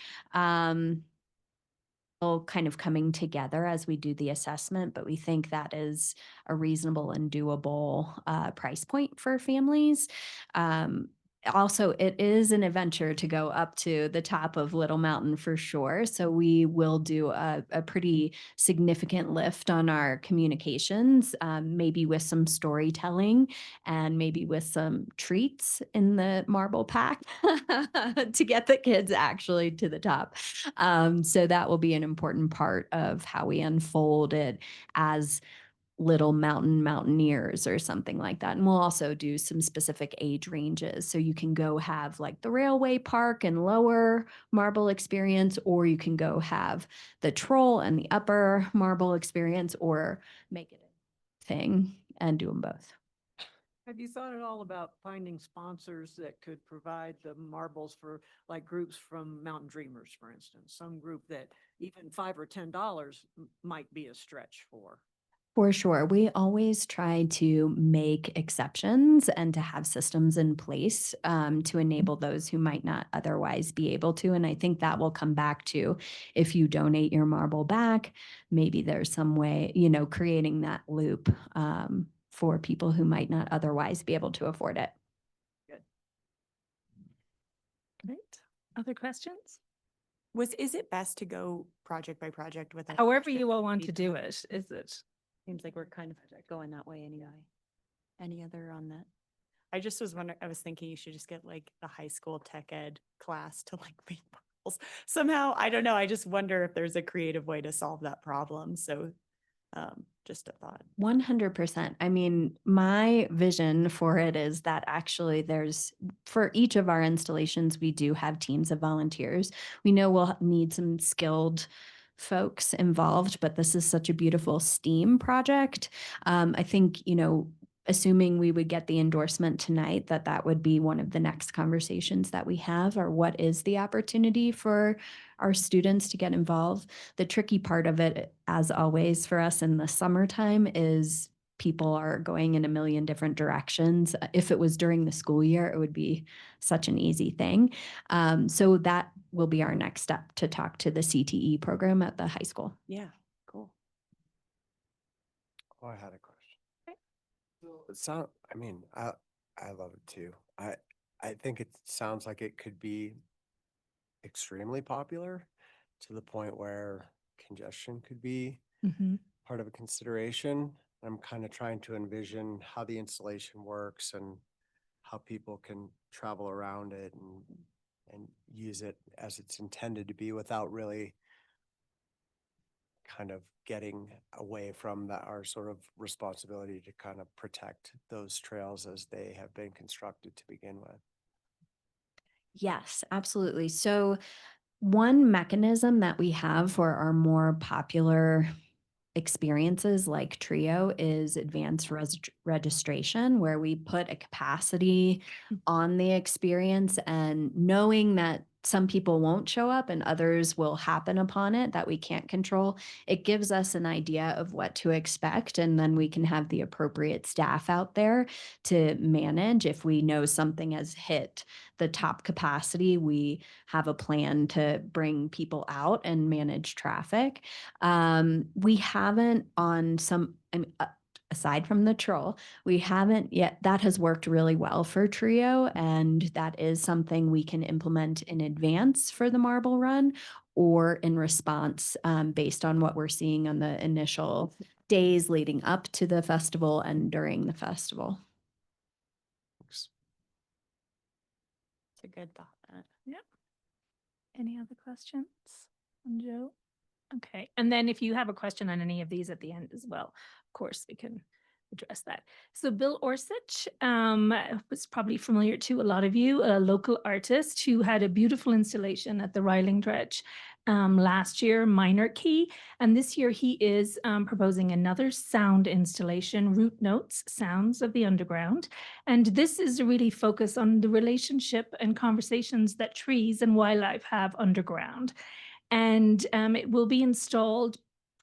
Speaker 10: All kind of coming together as we do the assessment, but we think that is a reasonable and doable price point for families. Also, it is an adventure to go up to the top of Little Mountain for sure. So we will do a pretty significant lift on our communications, maybe with some storytelling and maybe with some treats in the marble pack to get the kids actually to the top. So that will be an important part of how we unfold it as Little Mountain Mountaineers or something like that. And we'll also do some specific age ranges. So you can go have like the Railway Park and lower marble experience, or you can go have the Troll and the upper marble experience, or make it a thing and do them both.
Speaker 4: Have you thought at all about finding sponsors that could provide the marbles for groups from Mountain Dreamers, for instance, some group that even $5 or $10 might be a stretch for?
Speaker 10: For sure. We always try to make exceptions and to have systems in place to enable those who might not otherwise be able to. And I think that will come back to if you donate your marble back, maybe there's some way, creating that loop for people who might not otherwise be able to afford it.
Speaker 11: Great. Other questions?
Speaker 1: Is it best to go project by project with it?
Speaker 11: However you all want to do it, is it?
Speaker 1: Seems like we're kind of going that way anyway. Any other on that? I just was wondering, I was thinking you should just get like the high school tech ed class to like make models somehow. I don't know. I just wonder if there's a creative way to solve that problem. So just a thought.
Speaker 10: 100%. I mean, my vision for it is that actually for each of our installations, we do have teams of volunteers. We know we'll need some skilled folks involved, but this is such a beautiful STEAM project. I think, assuming we would get the endorsement tonight, that would be one of the next conversations that we have, or what is the opportunity for our students to get involved. The tricky part of it, as always for us in the summertime, is people are going in a million different directions. If it was during the school year, it would be such an easy thing. So that will be our next step, to talk to the CTE program at the high school.
Speaker 1: Yeah, cool.
Speaker 9: Oh, I had a question. I love it too. I think it sounds like it could be extremely popular to the point where congestion could be part of a consideration. I'm kind of trying to envision how the installation works and how people can travel around it and use it as it's intended to be without really kind of getting away from our sort of responsibility to kind of protect those trails as they have been constructed to begin with.
Speaker 10: Yes, absolutely. So one mechanism that we have for our more popular experiences like Trio is advanced registration, where we put a capacity on the experience, and knowing that some people won't show up and others will happen upon it that we can't control, it gives us an idea of what to expect. And then we can have the appropriate staff out there to manage. If we know something has hit the top capacity, we have a plan to bring people out and manage traffic. We haven't on some, aside from the troll, we haven't yet, that has worked really well for Trio, and that is something we can implement in advance for the marble run or in response based on what we're seeing on the initial days leading up to the festival and during the festival.
Speaker 9: Thanks.
Speaker 1: It's a good thought.
Speaker 11: Yeah. Any other questions from Joe? Okay. And then if you have a question on any of these at the end as well, of course, we can address that. So Bill Orsich was probably familiar to a lot of you, a local artist who had a beautiful installation at the Breckenridge last year, Minor Key. And this year he is proposing another sound installation, Root Notes, Sounds of the Underground. And this is really focused on the relationship and conversations that trees and wildlife have underground. And it will be installed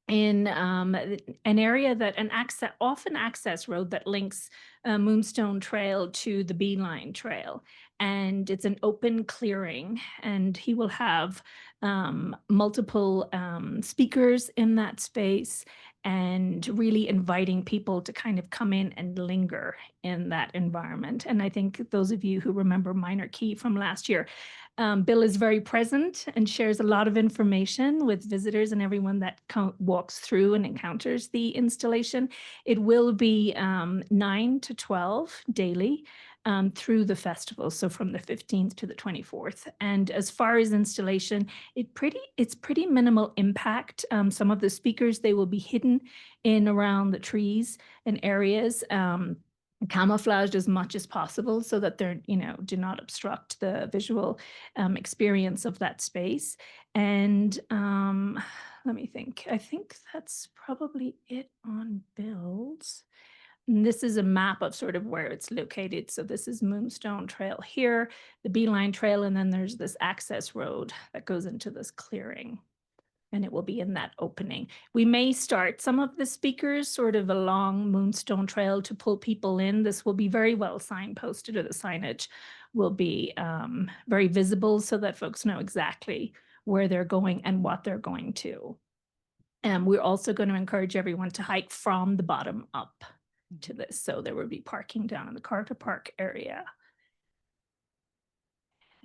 Speaker 11: in an area that an access road that links Moonstone Trail to the Beeline Trail. And it's an open clearing, and he will have multiple speakers in that space, and really inviting people to kind of come in and linger in that environment. And I think those of you who remember Minor Key from last year, Bill is very present and shares a lot of information with visitors and everyone that walks through and encounters the installation. It will be 9 to 12 daily through the festival, so from the 15th to the 24th. And as far as installation, it's pretty minimal impact. Some of the speakers, they will be hidden in around the trees and areas, camouflaged as much as possible so that they're, do not obstruct the visual experience of that space. And let me think. I think that's probably it on Bill's. And this is a map of sort of where it's located. So this is Moonstone Trail here, the Beeline Trail, and then there's this access road that goes into this clearing. and it will be in that opening. We may start some of the speakers sort of along Moonstone Trail to pull people in. This will be very well signposted, or the signage will be very visible so that folks know exactly where they're going and what they're going to. And we're also going to encourage everyone to hike from the bottom up to this. So there will be parking down in the Carter Park area.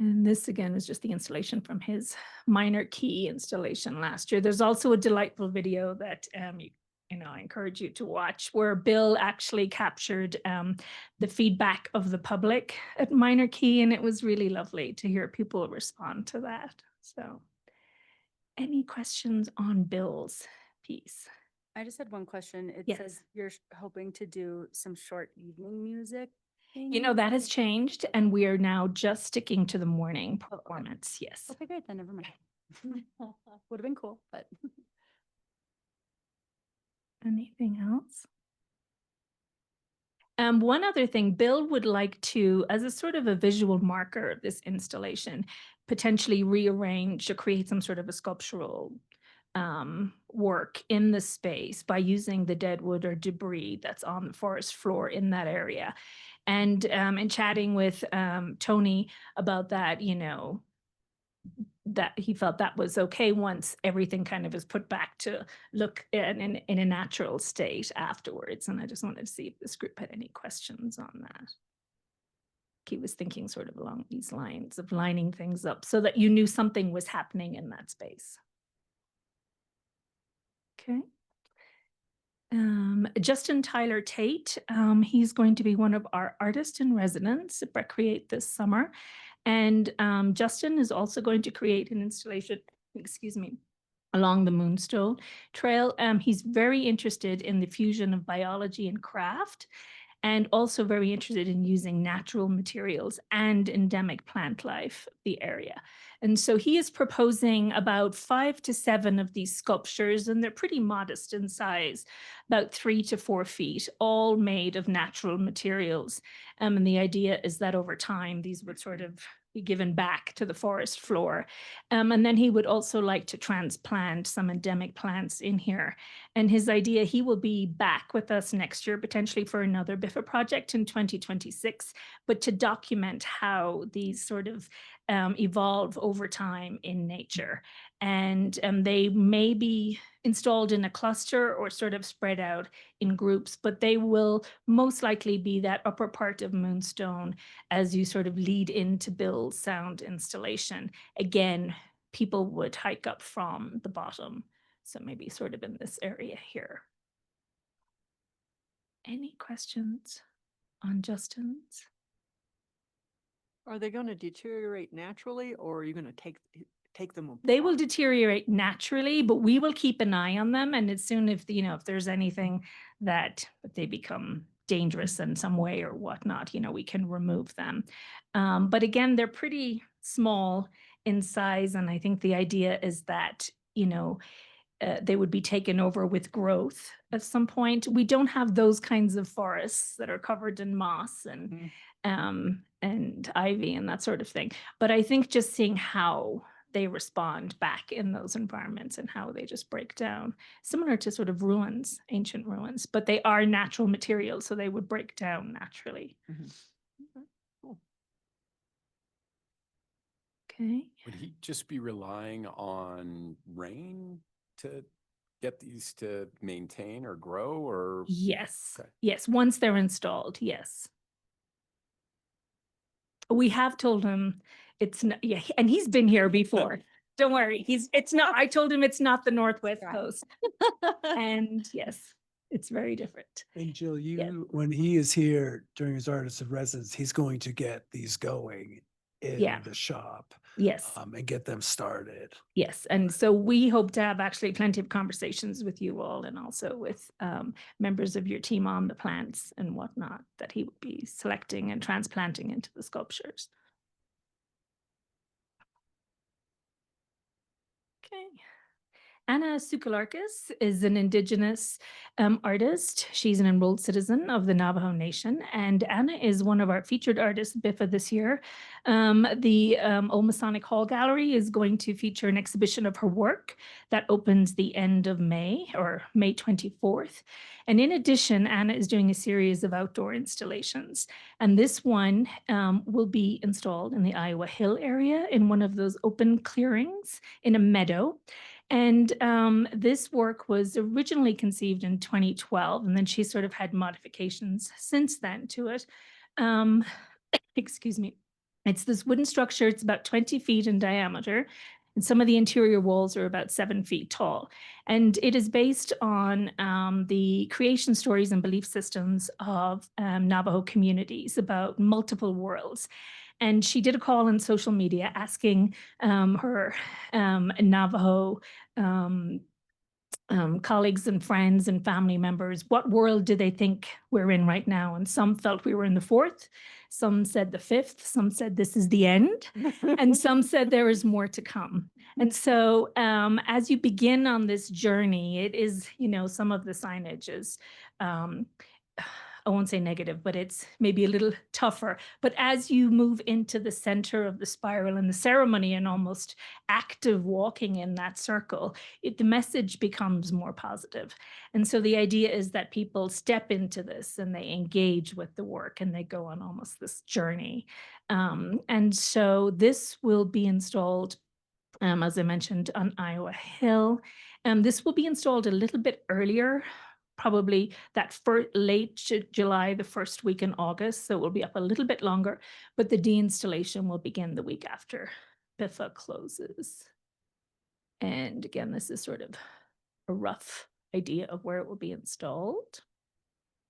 Speaker 11: And this again is just the installation from his minor key installation last year. There's also a delightful video that I encourage you to watch, where Bill actually captured the feedback of the public at minor key, and it was really lovely to hear people respond to that. So, any questions on Bill's piece?
Speaker 6: I just had one question. It
Speaker 11: Yes.
Speaker 6: says you're hoping to do some short evening music.
Speaker 11: You know, that has changed, and we are now just sticking to the morning
Speaker 6: okay.
Speaker 11: performance. Yes.
Speaker 6: Okay, great, then never mind. Would have been cool, but.
Speaker 11: Anything else? One other thing, Bill would like to, as a sort of a visual marker of this installation, potentially rearrange or create some sort of a sculptural work in the space by using the dead wood or debris that's on the forest floor in that area. And in chatting with Tony about that, that he felt that was okay once everything kind of is put back to look in a natural state afterwards. And I just wanted to see if this group had any questions on that. He was thinking sort of along these lines of lining things up so that you knew something was happening in that space. Okay. Justin Tyler Tate, he's going to be one of our artists in residence at Breckenridge this summer. And Justin is also going to create an installation, along the Moonstone Trail. He's very interested in the fusion of biology and craft, and also very interested in using natural materials and endemic plant life of the area. And so he is proposing about 5 to 7 of these sculptures, and they're pretty modest in size, about 3 to 4 feet, all made of natural materials. And the idea is that over time, these would sort of be given back to the forest floor. And then he would also like to transplant some endemic plants in here. And his idea, he will be back with us next year, potentially for another BIFA project in 2026, but to document how these sort of evolve over time in nature. And they may be installed in a cluster or sort of spread out in groups, but they will most likely be that upper part of Moonstone as you sort of lead into Bill's sound installation. Again, people would hike up from the bottom. So maybe sort of in this area here. Any questions on Justin's?
Speaker 4: Are they going to deteriorate naturally, or are you going to take them apart?
Speaker 11: They will deteriorate naturally, but we will keep an eye on them. And as soon as, if there's anything that they become dangerous in some way or whatnot, we can remove them. But again, they're pretty small in size. And I think the idea is that, they would be taken over with growth at some point. We don't have those kinds of forests that are covered in moss and ivy and that sort of thing. But I think just seeing how they respond back in those environments and how they just break down, similar to sort of ruins, ancient ruins, but they are natural materials, so they would break down naturally.
Speaker 4: Cool.
Speaker 11: Okay.
Speaker 3: Would he just be relying on rain to get these to maintain or grow, or?
Speaker 11: Yes.
Speaker 3: Okay.
Speaker 11: Yes. Once they're installed. Yes. We have told him it's not, yeah, and he's been here before. Don't worry. It's not, I told him it's not the Northwest
Speaker 6: Right.
Speaker 11: Coast. And yes, it's very different.
Speaker 12: And Jill,
Speaker 11: Yeah.
Speaker 12: when he is here during his artist of residence, he's going to get these going in
Speaker 11: Yeah.
Speaker 12: the shop.
Speaker 11: Yes.
Speaker 12: And get them started.
Speaker 11: Yes. And so we hope to have actually plenty of conversations with you all, and also with members of your team on the plants and whatnot that he would be selecting and transplanting into the sculptures. Okay. Anna Sukalarkis is an Indigenous artist. She's an enrolled citizen of the Navajo Nation, and Anna is one of our featured artists at BIFA this year. The Old Masonic Hall Gallery is going to feature an exhibition of her work that opens the end of May, or May 24th. And in addition, Anna is doing a series of outdoor installations. And this one will be installed in the Iowa Hill area in one of those open clearings in a meadow. And this work was originally conceived in 2012, and then she sort of had modifications since then to it. Excuse me. It's this wooden structure. It's about 20 feet in diameter, and some of the interior walls are about 7 feet tall. And it is based on the creation stories and belief systems of Navajo communities about multiple worlds. And she did a call on social media asking her Navajo colleagues and friends and family members, what world do they think we're in right now? And some felt we were in the fourth, some said the fifth, some said this is the end, and some said there is more to come. And so as you begin on this journey, it is, you know, some of the signage is, I won't say negative, but it's maybe a little tougher. But as you move into the center of the spiral and the ceremony and almost active walking in that circle, the message becomes more positive. And so the idea is that people step into this and they engage with the work and they go on almost this journey. And so this will be installed, as I mentioned, on Iowa Hill. This will be installed a little bit earlier, probably that late July, the first week in August. So it will be up a little bit longer, but the deinstallation will begin the week after BIFA closes. And again, this is sort of a rough idea of where it will be installed.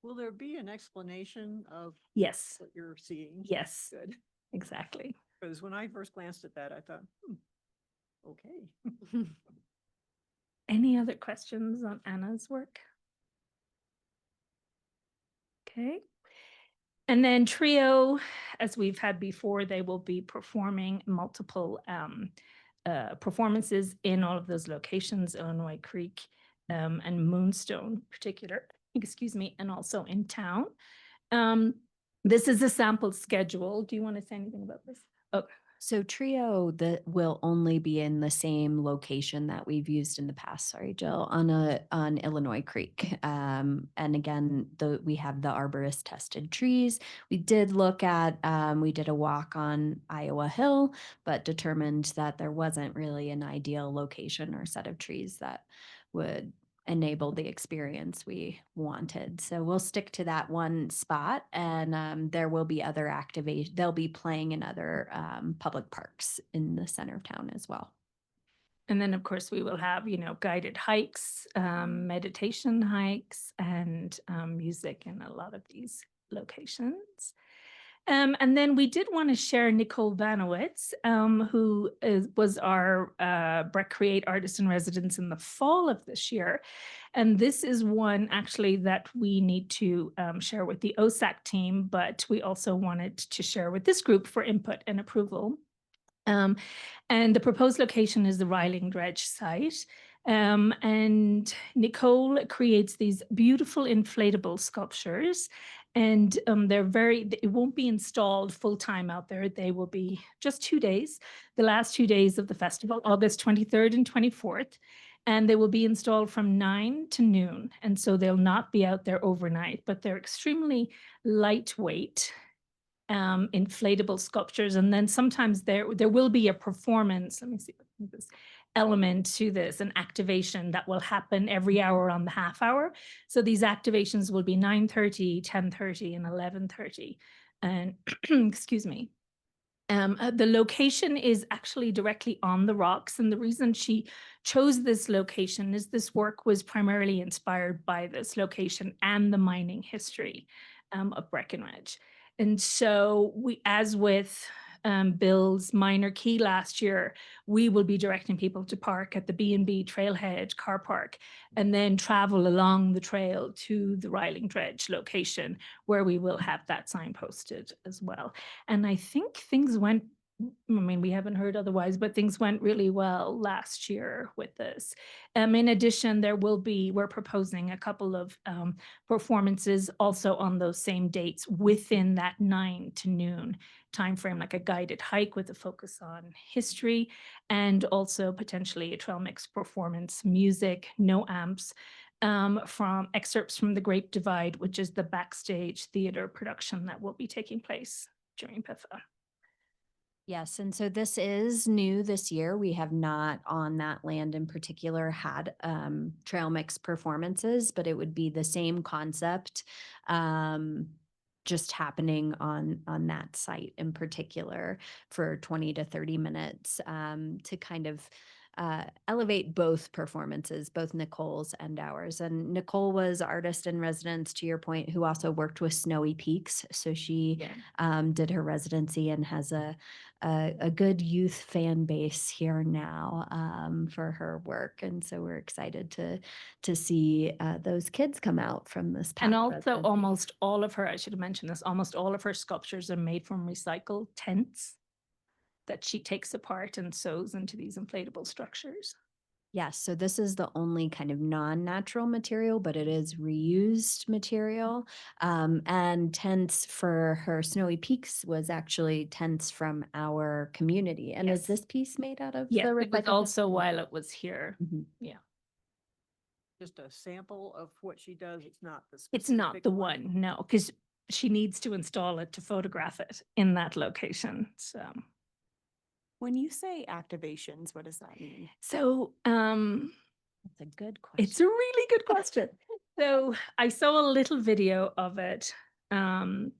Speaker 4: Will there be an explanation of
Speaker 11: Yes,
Speaker 4: what you're seeing?
Speaker 11: yes,
Speaker 4: Good.
Speaker 11: exactly.
Speaker 4: Because when I first glanced at that, I thought, okay.
Speaker 11: Any other questions on Anna's work? Okay. And then Trio, as we've had before, they will be performing multiple performances in all of those locations, Illinois Creek and Moonstone particular, excuse me, and also in town. This is a sample schedule. Do you want to say anything about this? Oh,
Speaker 10: So Trio that will only be in the same location that we've used in the past. Sorry, Jill, on Illinois Creek. And again, we have the arborist tested trees. We did look at we did a walk on Iowa Hill, but determined that there wasn't really an ideal location or set of trees that would enable the experience we wanted. So we'll stick to that one spot, and there will be other activation. They'll be playing in other public parks in the center of town as well.
Speaker 11: and then of course we will have, you know, guided hikes, meditation hikes, and music in a lot of these locations. And then we did want to share Nicole Vanowitz, who was our Breck Create Artist in Residence in the fall of this year. And this is one actually that we need to share with the OSAC team, but we also wanted to share with this group for input and approval. And the proposed location is the Riling Dredge site. And Nicole creates these beautiful inflatable sculptures, and it won't be installed full-time out there. They will be just 2 days, the last 2 days of the festival, August 23rd and 24th. And they will be installed from 9 to noon. And so they'll not be out there overnight, but they're extremely lightweight inflatable sculptures. And then sometimes there will be a performance. Let me see this element to this, an activation that will happen every hour on the half hour. So these activations will be 9:30, 10:30, and 11:30. And excuse me. The location is actually directly on the rocks. And the reason she chose this location is this work was primarily inspired by this location and the mining history of Breckenridge. And so as with Bill's Minor Key last year, we will be directing people to park at the B&B Trailhead car park and then travel along the trail to the Riling Dredge location, where we will have that sign posted as well. And I think things went I mean, we haven't heard otherwise, but things went really well last year with this. In addition, we're proposing a couple of performances also on those same dates within that 9 to noon timeframe, like a guided hike with a focus on history, and also potentially a trail mix performance, music, no amps, from excerpts from The Great Divide, which is the backstage theater production that will be taking place during PIFA.
Speaker 10: Yes, and so this is new this year. We have not on that land in particular had trail mix performances, but it would be the same concept, just happening on that site in particular for 20 to 30 minutes to kind of elevate both performances, both Nicole's and ours. And Nicole was artist in residence, to your point, who also worked with Snowy Peaks. So she did her residency and has a good youth fan base here now for her work. And so we're excited to see those kids come out from this past
Speaker 11: And also
Speaker 10: residency.
Speaker 11: almost all of her, I should have mentioned this, almost all of her sculptures are made from recycled tents that she takes apart and sews into these inflatable structures.
Speaker 10: Yes, so this is the only kind of non-natural material, but it is reused material. And tents for her Snowy Peaks was actually tents from our community. And is
Speaker 11: Yes.
Speaker 10: this piece made out of
Speaker 11: Yes,
Speaker 10: the
Speaker 11: it was
Speaker 10: recycled?
Speaker 11: also while it was here.
Speaker 10: Mhm.
Speaker 11: Yeah.
Speaker 4: Just a sample of what she does. It's not the
Speaker 11: It's not
Speaker 4: specific
Speaker 11: the one, no, because she needs to install it to photograph it in that location.
Speaker 1: When you say activations, what does that mean?
Speaker 11: So,
Speaker 10: That's a good question.
Speaker 11: it's a really good question. So I saw a little video of it on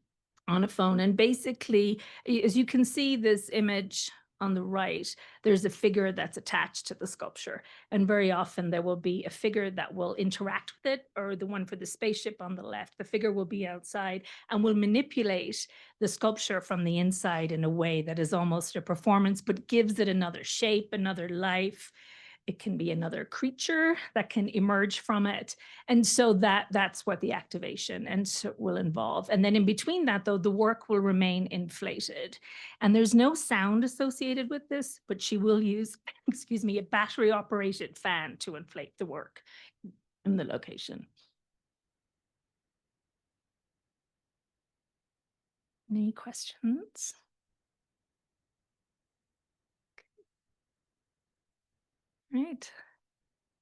Speaker 11: a phone, and basically, as you can see this image on the right, there's a figure that's attached to the sculpture. And very often there will be a figure that will interact with it, or the one for the spaceship on the left. The figure will be outside and will manipulate the sculpture from the inside in a way that is almost a performance, but gives it another shape, another life. It can be another creature that can emerge from it. And so that's what the activation and so will involve. And then in between that, though, the work will remain inflated. And there's no sound associated with this, but she will use, excuse me, a battery operated fan to inflate the work in the location. Any questions? Right.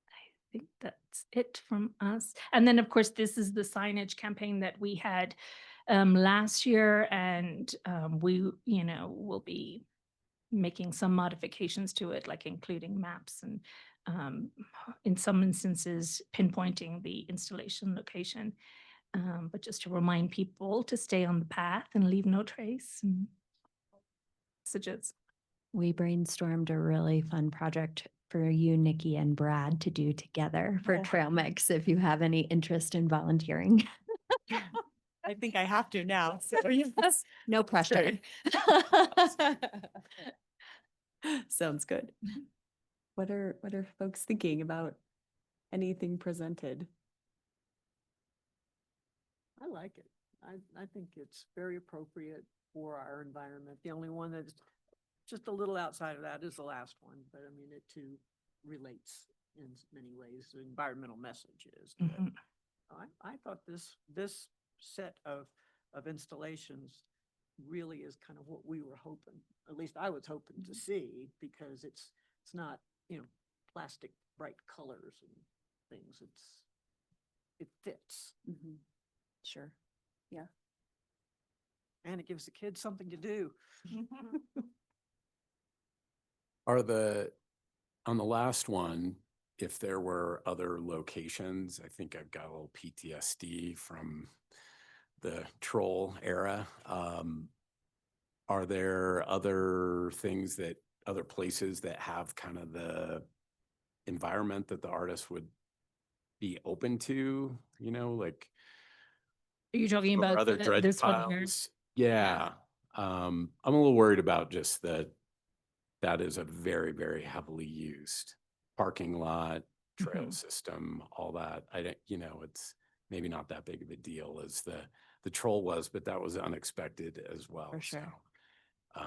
Speaker 11: I think that's it from us. And then, of course, this is the signage campaign that we had last year, and we, will be making some modifications to it, like including maps and in some instances pinpointing the installation location. But just to remind people to stay on the path and leave no trace and messages.
Speaker 10: We brainstormed a really fun project for you, Nikki, and Brad to do together for
Speaker 1: Oh.
Speaker 10: Trail Mix if you have any interest in volunteering.
Speaker 1: I think I have to now. So yes.
Speaker 10: No pressure.
Speaker 1: Sounds good. What are folks thinking about anything presented?
Speaker 4: I like it. I think it's very appropriate for our environment. The only one that's just a little outside of that is the last one, but I mean, it too relates in many ways. The environmental message is good.
Speaker 11: Mhm.
Speaker 4: I thought this set of installations really is kind of what we were hoping. At least I was hoping to see, because it's not, plastic bright colors and things. It fits.
Speaker 1: Mhm. Sure. Yeah.
Speaker 4: And it gives the kids something to do.
Speaker 3: On the last one, if there were other locations, I think I've got a little PTSD from the troll era. Are there other places that have kind of the environment that the artist would be open to, like
Speaker 11: Are you talking
Speaker 3: or
Speaker 11: about
Speaker 3: other dredge
Speaker 11: this one here?
Speaker 3: piles? Yeah. I'm a little worried about just that is a very, very heavily used parking lot, trail system, all that. It's maybe not that big of a deal as the troll was, but that was unexpected as well.
Speaker 1: For sure.
Speaker 3: So,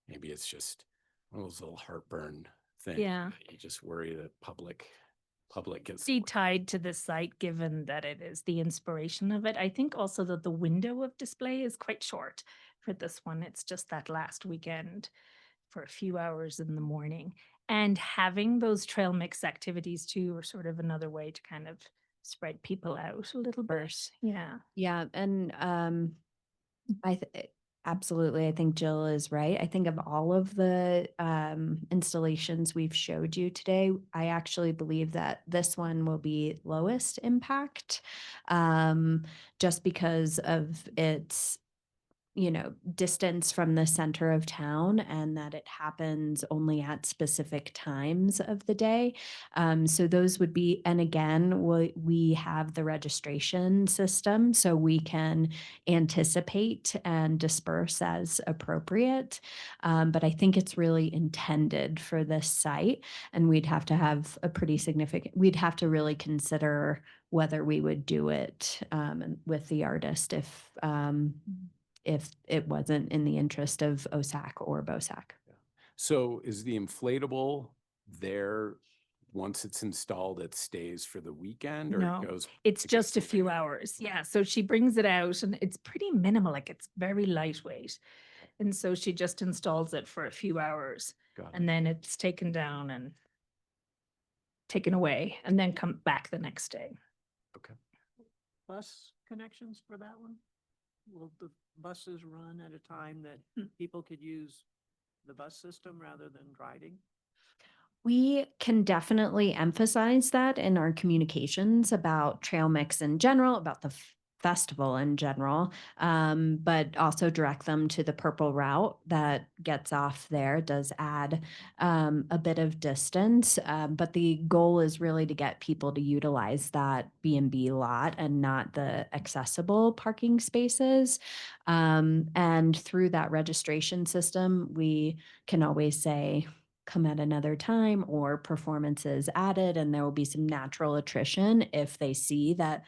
Speaker 3: maybe it's just one of those little heartburn things.
Speaker 11: Yeah.
Speaker 3: that You just worry that public gets.
Speaker 11: See, tied to the site, given that it is the inspiration of it. I think also that the window of display is quite short for this one. It's just that last weekend for a few hours in the morning. And having those trail mix activities too are sort of another way to kind of spread people out a little bit. Yeah.
Speaker 10: Yeah, and absolutely, I think Jill is right. I think of all of the installations we've showed you today, I actually believe that this one will be lowest impact, just because of its distance from the center of town and that it happens only at specific times of the day. So those would be, and again, we have the registration system so we can anticipate and disperse as appropriate. But I think it's really intended for this site, and we'd have to have a pretty significant, we'd have to really consider whether we would do it with the artist if it wasn't in the interest of OSAC or BOSAC.
Speaker 3: So is the inflatable there, once it's installed, it stays for the weekend or
Speaker 11: No,
Speaker 3: it goes?
Speaker 11: it's
Speaker 3: it
Speaker 11: just a
Speaker 3: gets
Speaker 11: few
Speaker 3: moved?
Speaker 11: hours. Yeah. So she brings it out and it's pretty minimal, like it's very lightweight. And so she just installs it for a few hours
Speaker 3: Got it.
Speaker 11: and then it's taken down and taken away and then come back the next day.
Speaker 3: Okay.
Speaker 4: Bus connections for that one? Will the buses run at a time that people could use the bus system rather than driving?
Speaker 10: We can definitely emphasize that in our communications about trail mix in general, about the festival in general, but also direct them to the purple route that gets off there. It does add a bit of distance, but the goal is really to get people to utilize that B&B lot and not the accessible parking spaces. And through that registration system, we can always say, come at another time or performances added, and there will be some natural attrition if they see that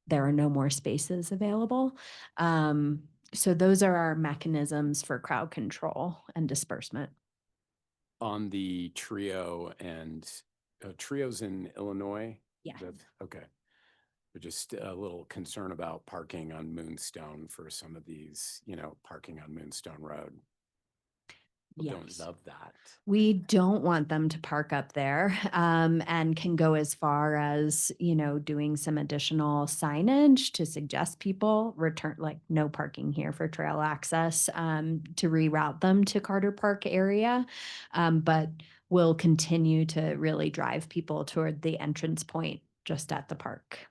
Speaker 10: there are no more spaces available. So those are our mechanisms for crowd control and disbursement.
Speaker 3: On the trio and trios in Illinois?
Speaker 10: Yeah.
Speaker 3: Okay. But just a little concern about parking on Moonstone for some of these, parking on Moonstone Road. People don't
Speaker 10: Yes.
Speaker 3: love that.
Speaker 10: We don't want them to park up there, and can go as far as, doing some additional signage to suggest people return, like no parking here for trail access, to reroute them to Carter Park area. But we'll continue to really drive people toward the entrance point just at the park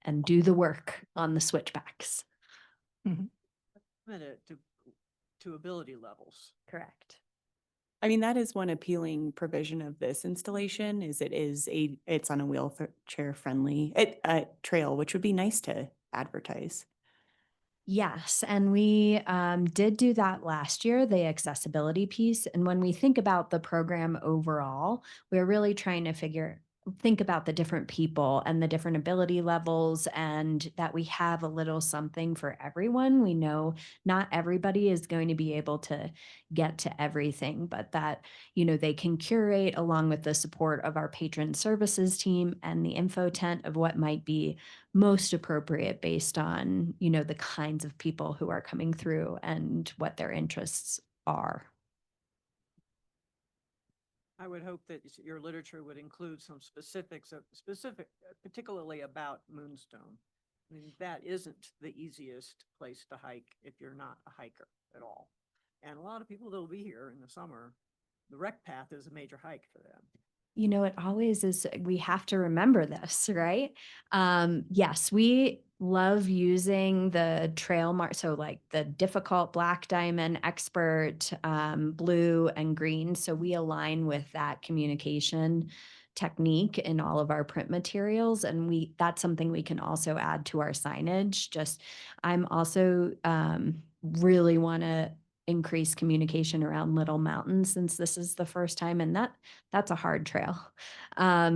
Speaker 10: and do the work on the switchbacks.
Speaker 4: Limited to ability levels.
Speaker 10: Correct.
Speaker 1: I mean, that is one appealing provision of this installation is it's on a wheelchair friendly trail, which would be nice to advertise.
Speaker 10: Yes, and we did do that last year, the accessibility piece. And when we think about the program overall, we're really trying to think about the different people and the different ability levels, and that we have a little something for everyone. We know not everybody is going to be able to get to everything, but that, they can curate along with the support of our patron services team and the info tent of what might be most appropriate based on, the kinds of people who are coming through and what their interests are.
Speaker 4: I would hope that your literature would include some specifics particularly about Moonstone. I mean, that isn't the easiest place to hike if you're not a hiker at all. And a lot of people that'll be here in the summer, the rec path is a major hike for them.
Speaker 10: It always is, we have to remember this, right? Yes, we love using the trail mark. So like the difficult black diamond, expert, blue and green. So we align with that communication technique in all of our print materials. And that's something we can also add to our signage. I'm also really want to increase communication around Little Mountain since this is the first time, and that's a hard trail,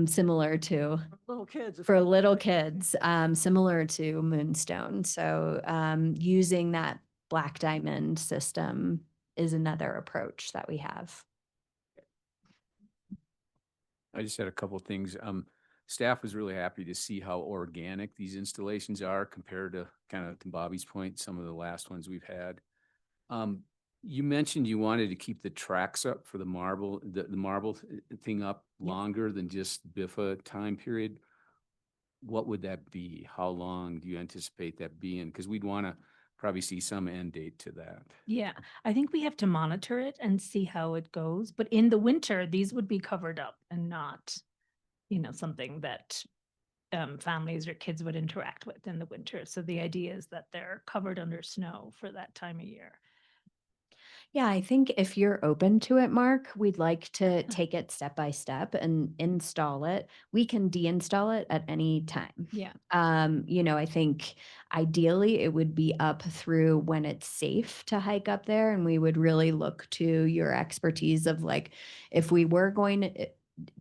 Speaker 10: similar to
Speaker 4: Little kids.
Speaker 10: for little kids, similar to Moonstone. So using that black diamond system is another approach that we have.
Speaker 3: I just had a couple of things. Staff was really happy to see how organic these installations are compared to, kind of to Bobby's point, some of the last ones we've had. You mentioned you wanted to keep the tracks up for the marble thing up longer than just BIFA time period. What would that be? How long do you anticipate that being? Because we'd want to probably see some end date to that.
Speaker 11: Yeah, I think we have to monitor it and see how it goes. But in the winter, these would be covered up and not, something that families or kids would interact with in the winter. So the idea is that they're covered under snow for that time of year.
Speaker 10: Yeah, I think if you're open to it, Mark, we'd like to take it step by step and install it. We can deinstall it at any time.
Speaker 11: Yeah.
Speaker 10: I think ideally it would be up through when it's safe to hike up there. And we would really look to your expertise of like, if we were going to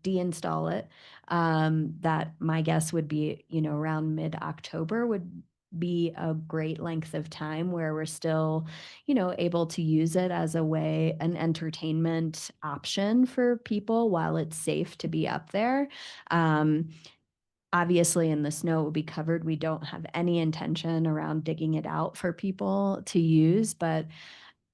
Speaker 10: deinstall it, that my guess would be, around mid-October would be a great length of time where we're still, able to use it as an entertainment option for people while it's safe to be up there. Obviously, in the snow, it will be covered. We don't have any intention around digging it out for people to use, but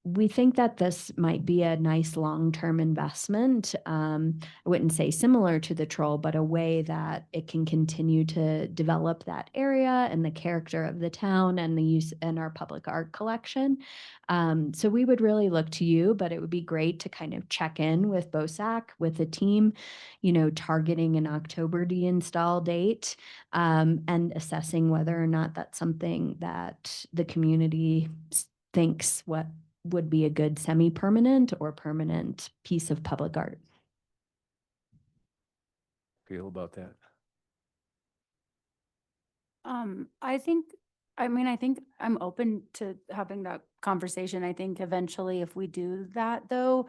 Speaker 10: we think that this might be a nice long-term investment. I wouldn't say similar to the Troll, but a way that it can continue to develop that area and the character of the town and the use and our public art collection. So we would really look to you, but it would be great to kind of check in with BOSAC, with the team, targeting an October deinstall date, and assessing whether or not that's something that the community thinks would be a good semi-permanent or permanent piece of public art.
Speaker 3: Feel about that?
Speaker 6: I think I'm open to having that conversation. I think eventually if we do that though,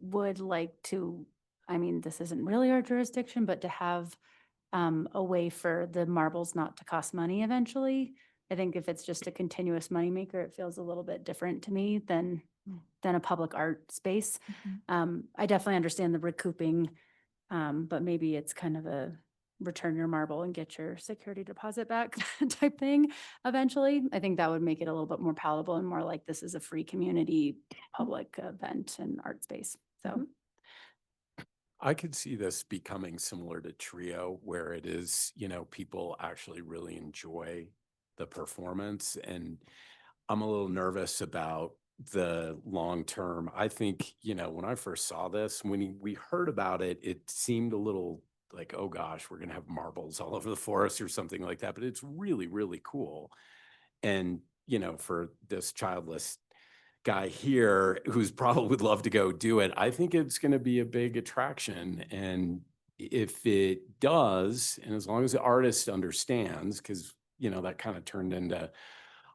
Speaker 6: would like to, this isn't really our jurisdiction, but to have a way for the marbles not to cost money eventually. I think if it's just a continuous moneymaker, it feels a little bit different to me than a public art space. I definitely understand the recouping, but maybe it's kind of a return your marble and get your security deposit back type thing eventually. I think that would make it a little bit more palatable and more like this is a free community public event and art space. So
Speaker 3: I could see this becoming similar to Trio, where it is, people actually really enjoy the performance. And I'm a little nervous about the long term. I think, when I first saw this, when we heard about it, it seemed a little like, oh gosh, we're going to have marbles all over the forest or something like that. But it's really, really cool. And, for this childless guy here who's probably would love to go do it, I think it's going to be a big attraction. And if it does, and as long as the artist understands, because, that kind of turned into a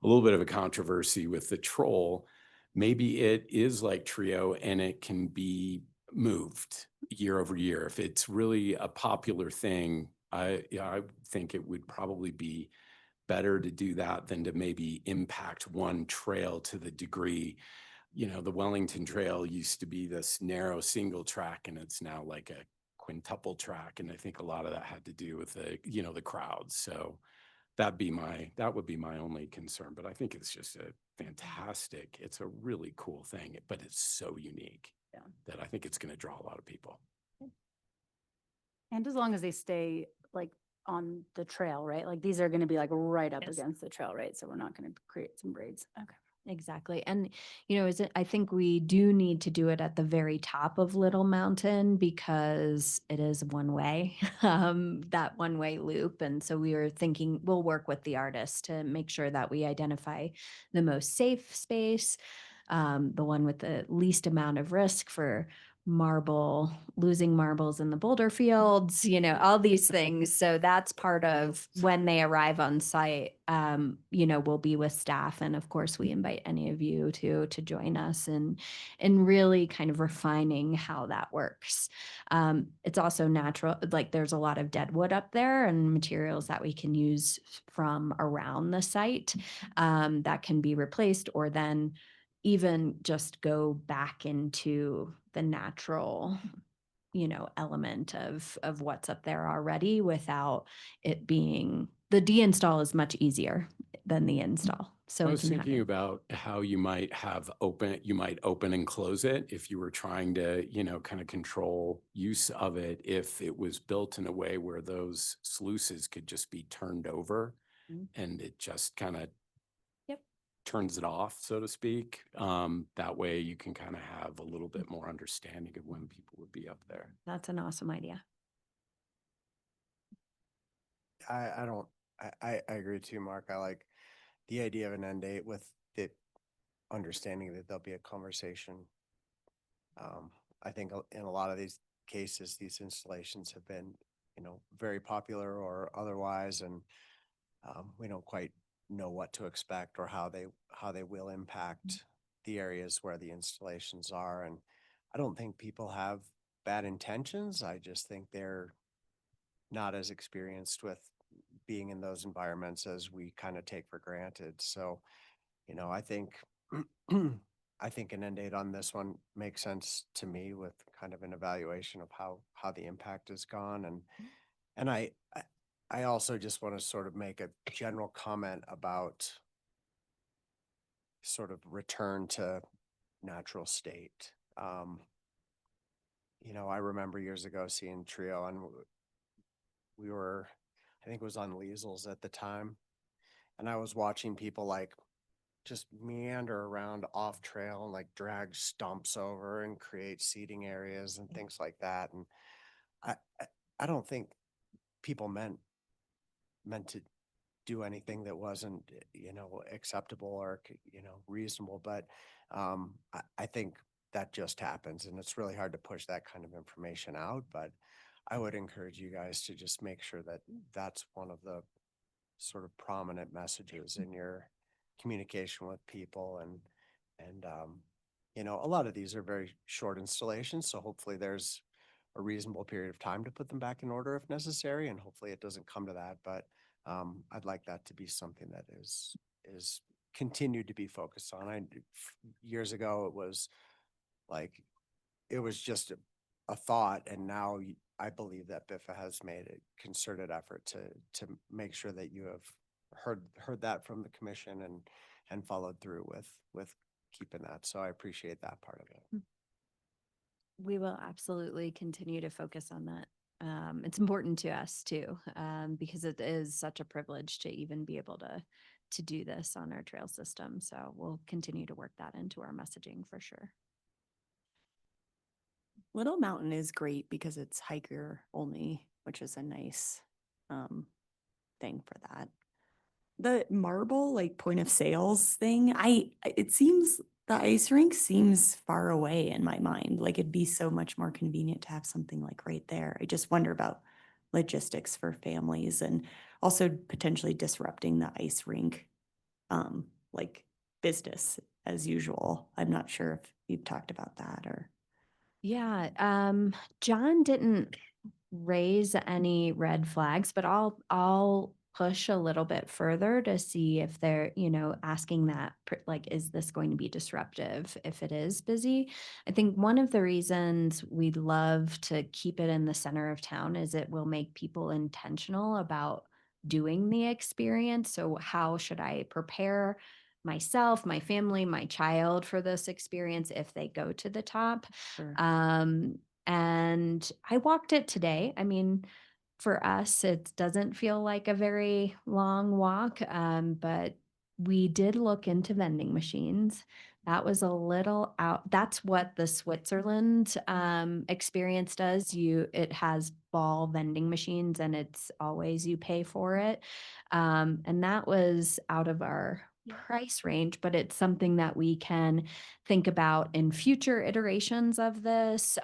Speaker 3: little bit of a controversy with the Troll, maybe it is like Trio and it can be moved year over year. If it's really a popular thing, I think it would probably be better to do that than to maybe impact one trail to the degree, the Wellington Trail used to be this narrow single track and it's now like a quintuple track. And I think a lot of that had to do with the crowds. So that would be my only concern, but I think it's just it's a really cool thing, but it's so unique that I think it's going to draw a lot of people.
Speaker 6: and as long as they stay like on the trail, right? Like these are going to be like right up against the trail, right? So we're not going to create some grades. Okay.
Speaker 10: Exactly. And, I think we do need to do it at the very top of Little Mountain because it is one way, that one way loop. And so we were thinking we'll work with the artist to make sure that we identify the most safe space, the one with the least amount of risk for losing marbles in the boulder fields, all these things. So that's part of when they arrive on site, we'll be with staff. And of course, we invite any of you to join us in really kind of refining how that works. It's also natural, like there's a lot of dead wood up there and materials that we can use from around the site that can be replaced or then even just go back into the natural, element of what's up there already without it being, the deinstall is much easier than the install. So
Speaker 3: I
Speaker 10: we
Speaker 3: was
Speaker 10: can have
Speaker 3: thinking
Speaker 10: it-
Speaker 3: about how you might open and close it if you were trying to, kind of control use of it, if it was built in a way where those sluices could just be turned over
Speaker 10: Mhm.
Speaker 3: and it just kind of
Speaker 10: Yep.
Speaker 3: turns it off, so to speak. That way you can kind of have a little bit more understanding of when people would be up there.
Speaker 10: That's an awesome idea.
Speaker 9: I don't, I agree too, Mark. I like the idea of an end date with the understanding that there'll be a conversation. I think in a lot of these cases, these installations have been, very popular or otherwise, and we don't quite know what to expect or how they will impact the areas where the installations are. And I don't think people have bad intentions. I just think they're not as experienced with being in those environments as we kind of take for granted. So, I think I think an end date on this one makes sense to me with kind of an evaluation of how the impact has gone. And I also just want to sort of make a general comment about sort of return to natural state. I remember years ago seeing Trio, and we were, I think it was on Liesels at the time, and I was watching people like just meander around off trail and like drag stumps over and create seating areas and things like that. And I don't think people meant to do anything that wasn't, acceptable or, reasonable. But I think that just happens, and it's really hard to push that kind of information out. But I would encourage you guys to just make sure that that's one of the sort of prominent messages in your communication with people. And a lot of these are very short installations, so hopefully there's a reasonable period of time to put them back in order if necessary, and hopefully it doesn't come to that. But I'd like that to be something that is continued to be focused on. Years ago it was like, it was just a thought, and now I believe that BIFA has made a concerted effort to make sure that you have heard that from the commission and followed through with keeping that. So I appreciate that part of it.
Speaker 10: We will absolutely continue to focus on that. It's important to us too, because it is such a privilege to even be able to do this on our trail system. So we'll continue to work that into our messaging for sure.
Speaker 1: Little Mountain is great because it's hiker only, which is a nice thing for that. The marble like point of sales thing, it seems the ice rink seems far away in my mind. Like it'd be so much more convenient to have something like right there. I just wonder about logistics for families and also potentially disrupting the ice rink like business as usual. I'm not sure if you've talked about that or
Speaker 10: Yeah, John didn't raise any red flags, but I'll push a little bit further to see if they're, asking that like, is this going to be disruptive if it is busy? I think one of the reasons we'd love to keep it in the center of town is it will make people intentional about doing the experience. So how should I prepare myself, my family, my child for this experience if they go to the top?
Speaker 1: sure.
Speaker 10: And I walked it today. I mean, for us, it doesn't feel like a very long walk, but we did look into vending machines. That was a little out. That's what the Switzerland experience does. It has ball vending machines, and it's always you pay for it. And that was out of our price range, but it's something that we can think about in future iterations of this,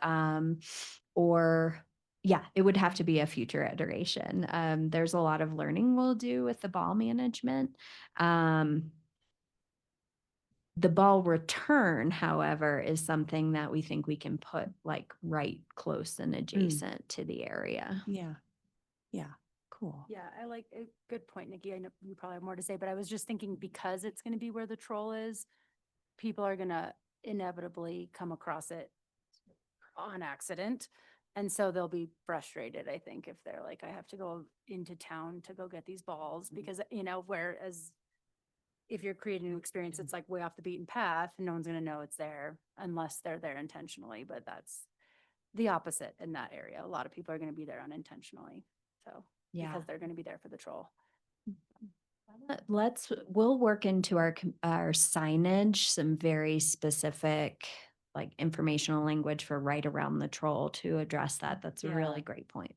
Speaker 10: or yeah, it would have to be a future iteration. There's a lot of learning we'll do with the ball management. The ball return, however, is something that we think we can put like right close and adjacent to the area.
Speaker 1: Yeah. Yeah. Cool.
Speaker 6: Yeah, I like a good point, Nikki. I know you probably have more to say, but I was just thinking because it's going to be where the troll is, people are gonna inevitably come across it on accident. And so they'll be frustrated, I think, if they're like, I have to go into town to go get these balls because, whereas if you're creating an experience, it's like way off the beaten path and no one's gonna know it's there unless they're there intentionally, but that's the opposite in that area. A lot of people are gonna be there unintentionally, so,
Speaker 10: Yeah.
Speaker 6: because they're gonna be there for the troll.
Speaker 10: We'll work into our signage, some very specific, like informational language for right around the troll to address that. That's a really
Speaker 6: Yeah.
Speaker 10: great point.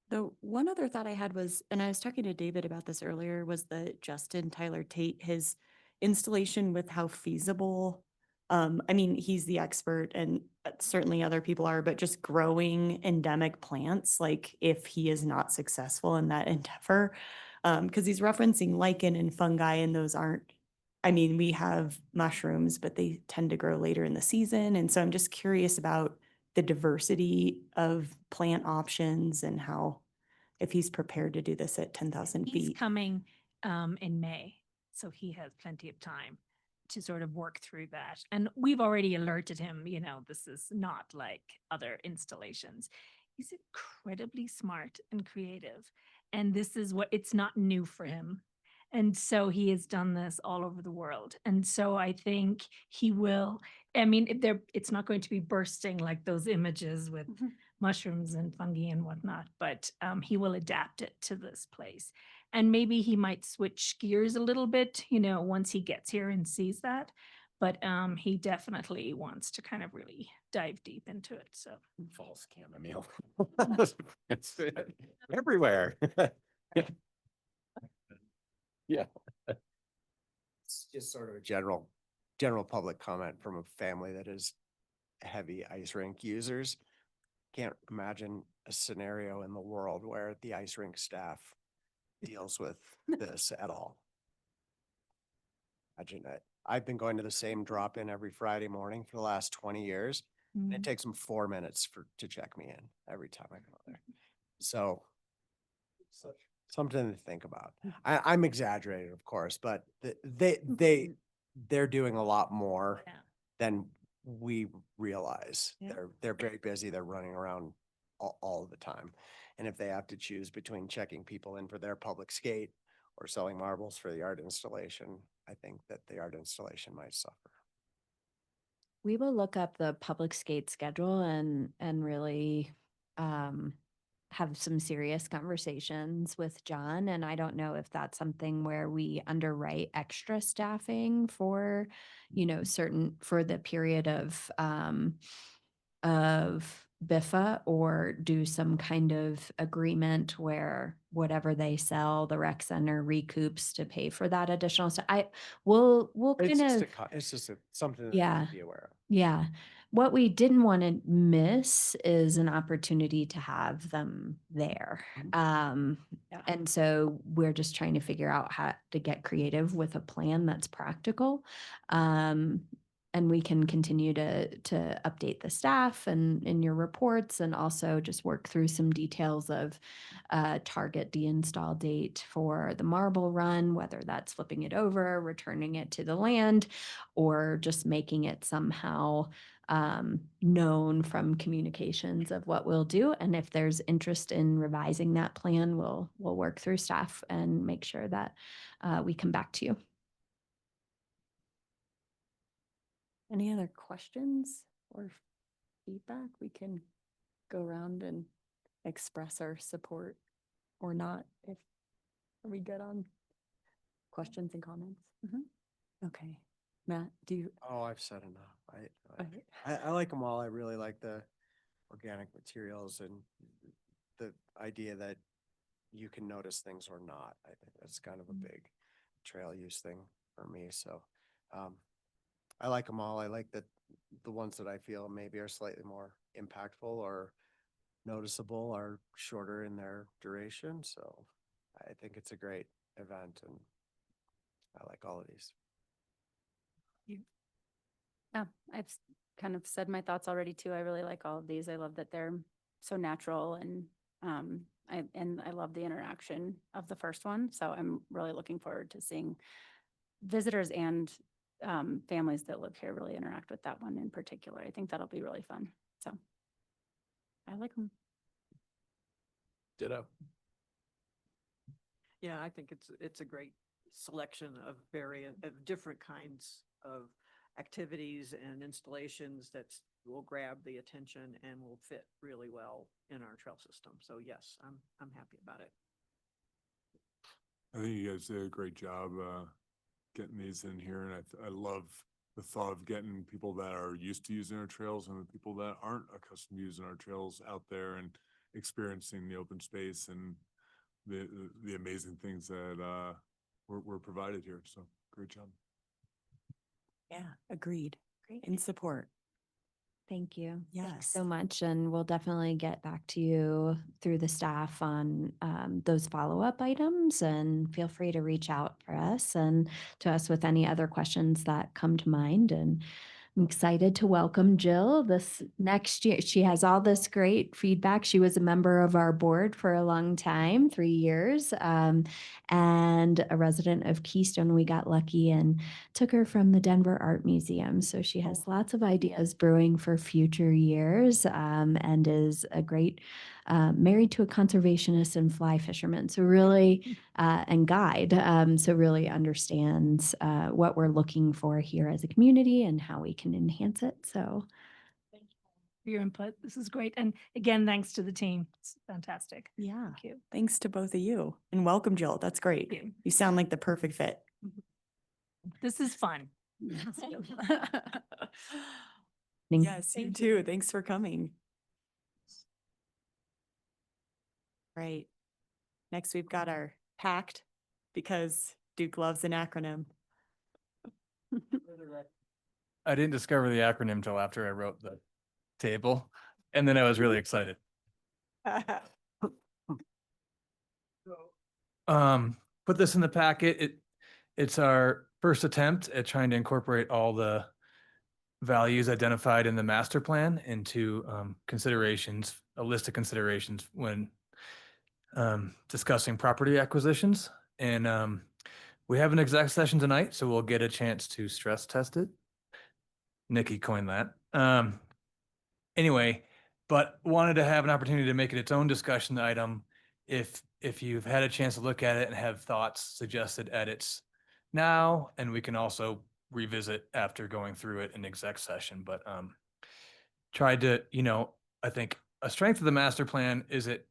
Speaker 1: The one other thought I had was, and I was talking to David about this earlier, was the Justin Tyler Tate, his installation with how feasible. I mean, he's the expert and certainly other people are, but just growing endemic plants, like if he is not successful in that endeavor, because he's referencing lichen and fungi and those aren't, I mean, we have mushrooms, but they tend to grow later in the season. And so I'm just curious about the diversity of plant options and how, if he's prepared to do this at 10,000
Speaker 11: He's
Speaker 1: feet.
Speaker 11: coming in May, so he has plenty of time to sort of work through that. And we've already alerted him, this is not like other installations. He's incredibly smart and creative. And this is it's not new for him. And so he has done this all over the world. And so I think he will, it's not going to be bursting like those images with mushrooms and fungi and whatnot, but he will adapt it to this place. And maybe he might switch gears a little bit, once he gets here and sees that. But he definitely wants to kind of really dive deep into it. So
Speaker 3: False chamomile. It's everywhere. Yeah.
Speaker 9: It's just sort of a general public comment from a family that is heavy ice rink users. Can't imagine a scenario in the world where the ice rink staff deals with this at all. Imagine that. I've been going to the same drop-in every Friday morning for the last 20 years. And it takes them 4 minutes to check me in every time I go there. So something to think about. I'm exaggerating, of course, but they're doing a lot more
Speaker 11: Yeah.
Speaker 9: than we realize.
Speaker 11: Yeah.
Speaker 9: They're very busy. They're running around all the time. And if they have to choose between checking people in for their public skate or selling marbles for the art installation, I think that the art installation might suffer.
Speaker 10: We will look up the public skate schedule and really have some serious conversations with John. And I don't know if that's something where we underwrite extra staffing for, certain for the period of BIFA, or do some kind of agreement where whatever they sell, the rec center recoups to pay for that additional stuff. We'll kind of.
Speaker 9: It's just something
Speaker 10: Yeah.
Speaker 9: to be aware of.
Speaker 10: Yeah. What we didn't want to miss is an opportunity to have them there. And so we're just trying to figure out how to get creative with a plan that's practical. And we can continue to update the staff and in your reports, and also just work through some details of target deinstall date for the marble run, whether that's flipping it over, returning it to the land, or just making it somehow known from communications of what we'll do. And if there's interest in revising that plan, we'll work through staff and make sure that we come back to you.
Speaker 1: Any other questions or feedback? We can go around and express our support or not. If are we good on questions and comments? Okay. Matt, do you?
Speaker 9: Oh, I've said enough.
Speaker 1: Okay.
Speaker 9: I like them all. I really like the organic materials and the idea that you can notice things or not. I think that's kind of a big trail use thing for me. So I like them all. I like that the ones that I feel maybe are slightly more impactful or noticeable are shorter in their duration. So I think it's a great event and I like all of these.
Speaker 6: Yeah, I've kind of said my thoughts already too. I really like all of these. I love that they're so natural, and I love the interaction of the first one. So I'm really looking forward to seeing visitors and families that live here really interact with that one in particular. I think that'll be really fun. So I like them.
Speaker 3: Ditto.
Speaker 4: Yeah, I think it's a great selection of of different kinds of activities and installations that will grab the attention and will fit really well in our trail system. So yes, I'm happy about it.
Speaker 7: I think you guys did a great job getting these in here, and I love the thought of getting people that are used to using our trails and the people that aren't accustomed to using our trails out there and experiencing the open space and the amazing things that were provided here. So great job.
Speaker 1: Yeah, agreed.
Speaker 10: Great.
Speaker 1: In support.
Speaker 10: Thank you. Thanks
Speaker 1: Yes.
Speaker 10: so much. And we'll definitely get back to you through the staff on those follow-up items, and feel free to reach out for us and to us with any other questions that come to mind. And I'm excited to welcome Jill this next year. She has all this great feedback. She was a member of our board for a long time, 3 years, and a resident of Keystone. We got lucky and took her from the Denver Art Museum. So she has lots of ideas brewing for future years, and is a great married to a conservationist and fly fisherman. So really, and guide. So really understands what we're looking for here as a community and how we can enhance it. So
Speaker 11: For your input. This is great. And again, thanks to the team. It's fantastic.
Speaker 1: Yeah.
Speaker 11: Thank you.
Speaker 1: Thanks to both of you, and welcome, Jill. That's great.
Speaker 11: Thank you.
Speaker 1: You sound like the perfect fit.
Speaker 11: This is fun.
Speaker 1: Yes, you
Speaker 11: Thank
Speaker 1: too. Thanks for coming. Right. Next, we've got our PACT, because Duke loves an acronym.
Speaker 2: I didn't discover the acronym till after I wrote the table, and then I was really excited. Put this in the packet. It's our first attempt at trying to incorporate all the values identified in the master plan into considerations, a list of considerations when discussing property acquisitions. And we have an exec session tonight, so we'll get a chance to stress test it. Nikki coined that. Anyway, but wanted to have an opportunity to make it its own discussion item. If you've had a chance to look at it and have thoughts, suggested edits now, and we can also revisit after going through it in exec session. But tried to, I think a strength of the master plan is it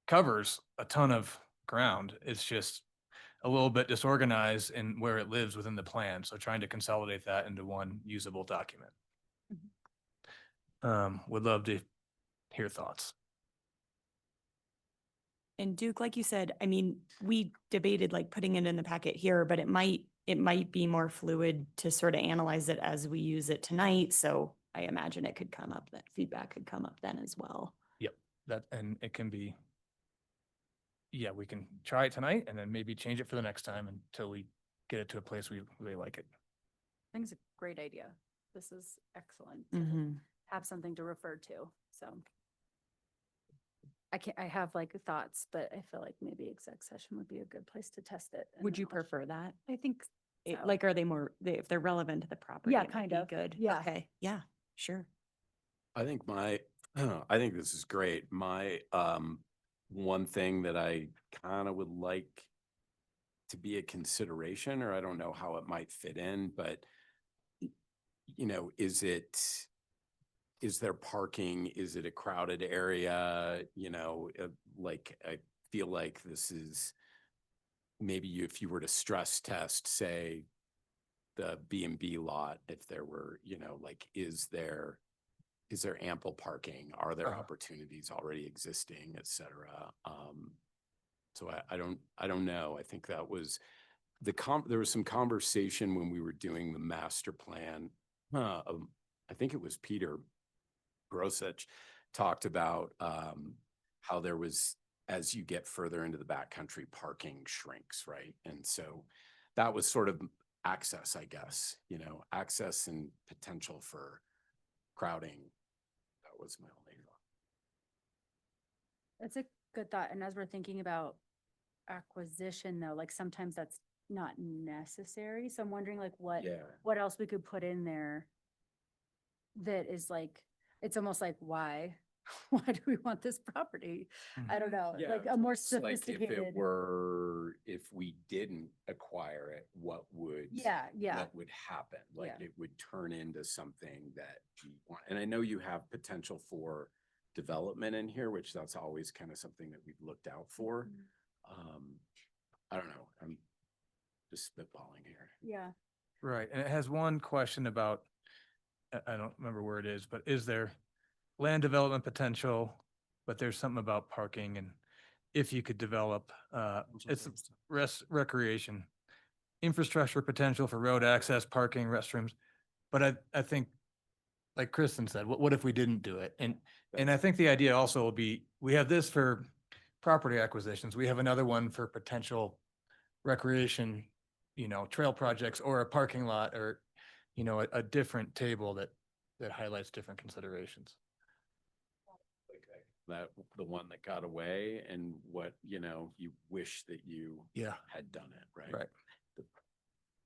Speaker 2: covers a ton of ground. It's just a little bit disorganized in where it lives within the plan. So trying to consolidate that into one usable document. Would love to hear thoughts.
Speaker 1: And Duke, like you said, I mean, we debated like putting it in the packet here, but it might be more fluid to sort of analyze it as we use it tonight. So I imagine it could come up, that feedback could come up then as well.
Speaker 2: Yep. And it can be, yeah, we can try it tonight and then maybe change it for the next time until we get it to a place we really like it.
Speaker 6: I think it's a great idea. This is excellent to
Speaker 1: Mhm.
Speaker 6: have something to refer to. So I have like thoughts, but I feel like maybe exec session would be a good place to test it. and
Speaker 1: Would
Speaker 6: then
Speaker 1: you
Speaker 6: I'll-
Speaker 1: prefer that?
Speaker 6: I think so.
Speaker 1: Like, are they more, if they're relevant to the property?
Speaker 6: Yeah,
Speaker 1: it might
Speaker 6: kind
Speaker 1: be
Speaker 6: of.
Speaker 1: Good.
Speaker 6: Yeah.
Speaker 1: Okay. Yeah, sure.
Speaker 3: I think I think this is great. My, one thing that I kind of would like to be a consideration, or I don't know how it might fit in, but is there parking? Is it a crowded area? Like, I feel like this is maybe if you were to stress test, say, the B&B lot, if there were, like, is there ample parking? Are there opportunities already existing, et cetera? So I don't know. I think that was there was some conversation when we were doing the master plan. I think it was Peter Grosich talked about how there was, as you get further into the backcountry, parking shrinks, right? And so that was sort of access, I guess, access and potential for crowding. That was my only thought.
Speaker 6: That's a good thought. And as we're thinking about acquisition though, like sometimes that's not necessary. So I'm wondering like what,
Speaker 3: Yeah.
Speaker 6: what else we could put in there that is like, it's almost like, why? Why do we want this property? I don't know,
Speaker 3: Yeah,
Speaker 6: like a more
Speaker 3: it's like if it
Speaker 6: sophisticated.
Speaker 3: were, if we didn't acquire it, what would?
Speaker 6: Yeah, yeah.
Speaker 3: What would happen? Like
Speaker 6: Yeah.
Speaker 3: it would turn into something that you want. And I know you have potential for development in here, which that's always kind of something that we've looked out for. I don't know. I'm just spitballing here.
Speaker 6: Yeah.
Speaker 2: Right, and it has one question about, I don't remember where it is, but is there land development potential? But there's something about parking and if you could develop, it's recreation, infrastructure potential for road access, parking, restrooms. But I think, like Kristen said, what if we didn't do it? And I think the idea also will be, we have this for property acquisitions. We have another one for potential recreation, trail projects or a parking lot or, a different table that highlights different considerations.
Speaker 3: That the one that got away and what, you wish that you
Speaker 2: Yeah.
Speaker 3: had done it, right?
Speaker 2: Right.
Speaker 3: The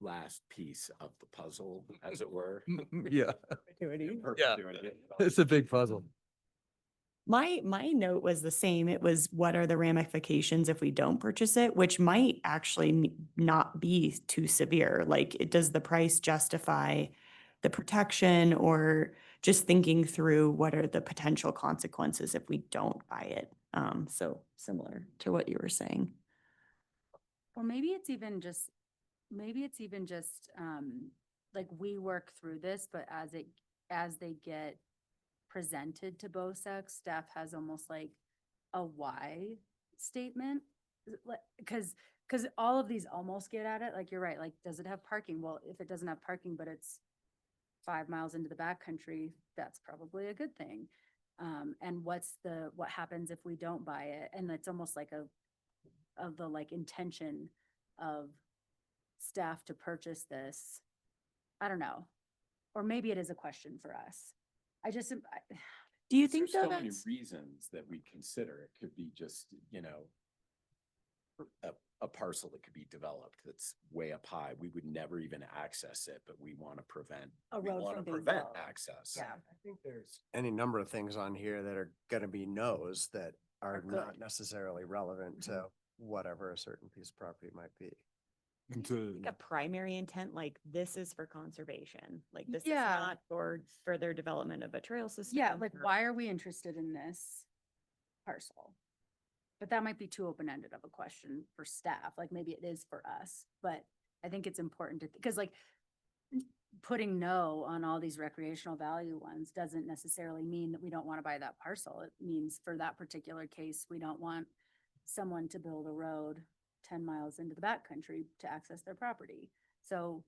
Speaker 3: last piece of the puzzle, as it were.
Speaker 2: Yeah,
Speaker 3: Perpetuity.
Speaker 2: it's a big puzzle.
Speaker 1: My note was the same. It was, what are the ramifications if we don't purchase it, which might actually not be too severe. Like, does the price justify the protection, or just thinking through what are the potential consequences if we don't buy it? So similar to what you were saying.
Speaker 6: Or maybe it's even just, like we work through this, but as they get presented to BOSEC, staff has almost like a why statement. Cause all of these almost get at it, like you're right, like, does it have parking? Well, if it doesn't have parking, but it's 5 miles into the backcountry, that's probably a good thing. And what happens if we don't buy it? And it's almost like of the like intention of staff to purchase this. I don't know. Or maybe it is a question for us.
Speaker 1: Do you think
Speaker 3: There's
Speaker 1: though
Speaker 3: so many
Speaker 1: that's,
Speaker 3: reasons that we consider? It could be just, a parcel that could be developed that's way up high. We would never even access it, but we want to prevent,
Speaker 6: A
Speaker 3: we
Speaker 6: road
Speaker 3: want to
Speaker 6: from being
Speaker 3: prevent
Speaker 6: developed.
Speaker 3: access.
Speaker 6: Yeah.
Speaker 9: I think there's any number of things on here that are gonna be no's that are
Speaker 6: Are
Speaker 9: not
Speaker 6: good.
Speaker 9: necessarily relevant to whatever a certain piece of property might be.
Speaker 7: And to,
Speaker 1: like a primary intent, like this is for conservation, like this is
Speaker 6: Yeah.
Speaker 1: not for further development of a trail system?
Speaker 6: Yeah, like
Speaker 1: or-
Speaker 6: why are we interested in this parcel? But that might be too open-ended of a question for staff, like maybe it is for us, but I think it's important to, because like putting no on all these recreational value ones doesn't necessarily mean that we don't want to buy that parcel. It means for that particular case, we don't want someone to build a road 10 miles into the backcountry to access their property. So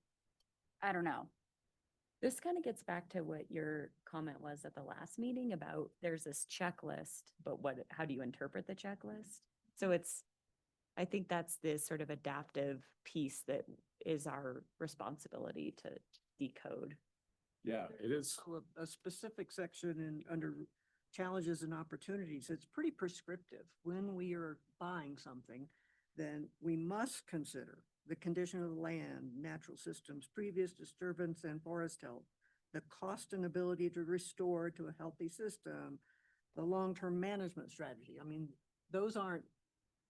Speaker 6: I don't know.
Speaker 1: This kind of gets back to what your comment was at the last meeting about there's this checklist, but how do you interpret the checklist? So I think that's the sort of adaptive piece that is our responsibility to decode.
Speaker 3: Yeah, it is.
Speaker 4: A specific section under challenges and opportunities, it's pretty prescriptive. When we are buying something, then we must consider the condition of the land, natural systems, previous disturbance and forest health, the cost and ability to restore to a healthy system, the long-term management strategy. I mean, those aren't,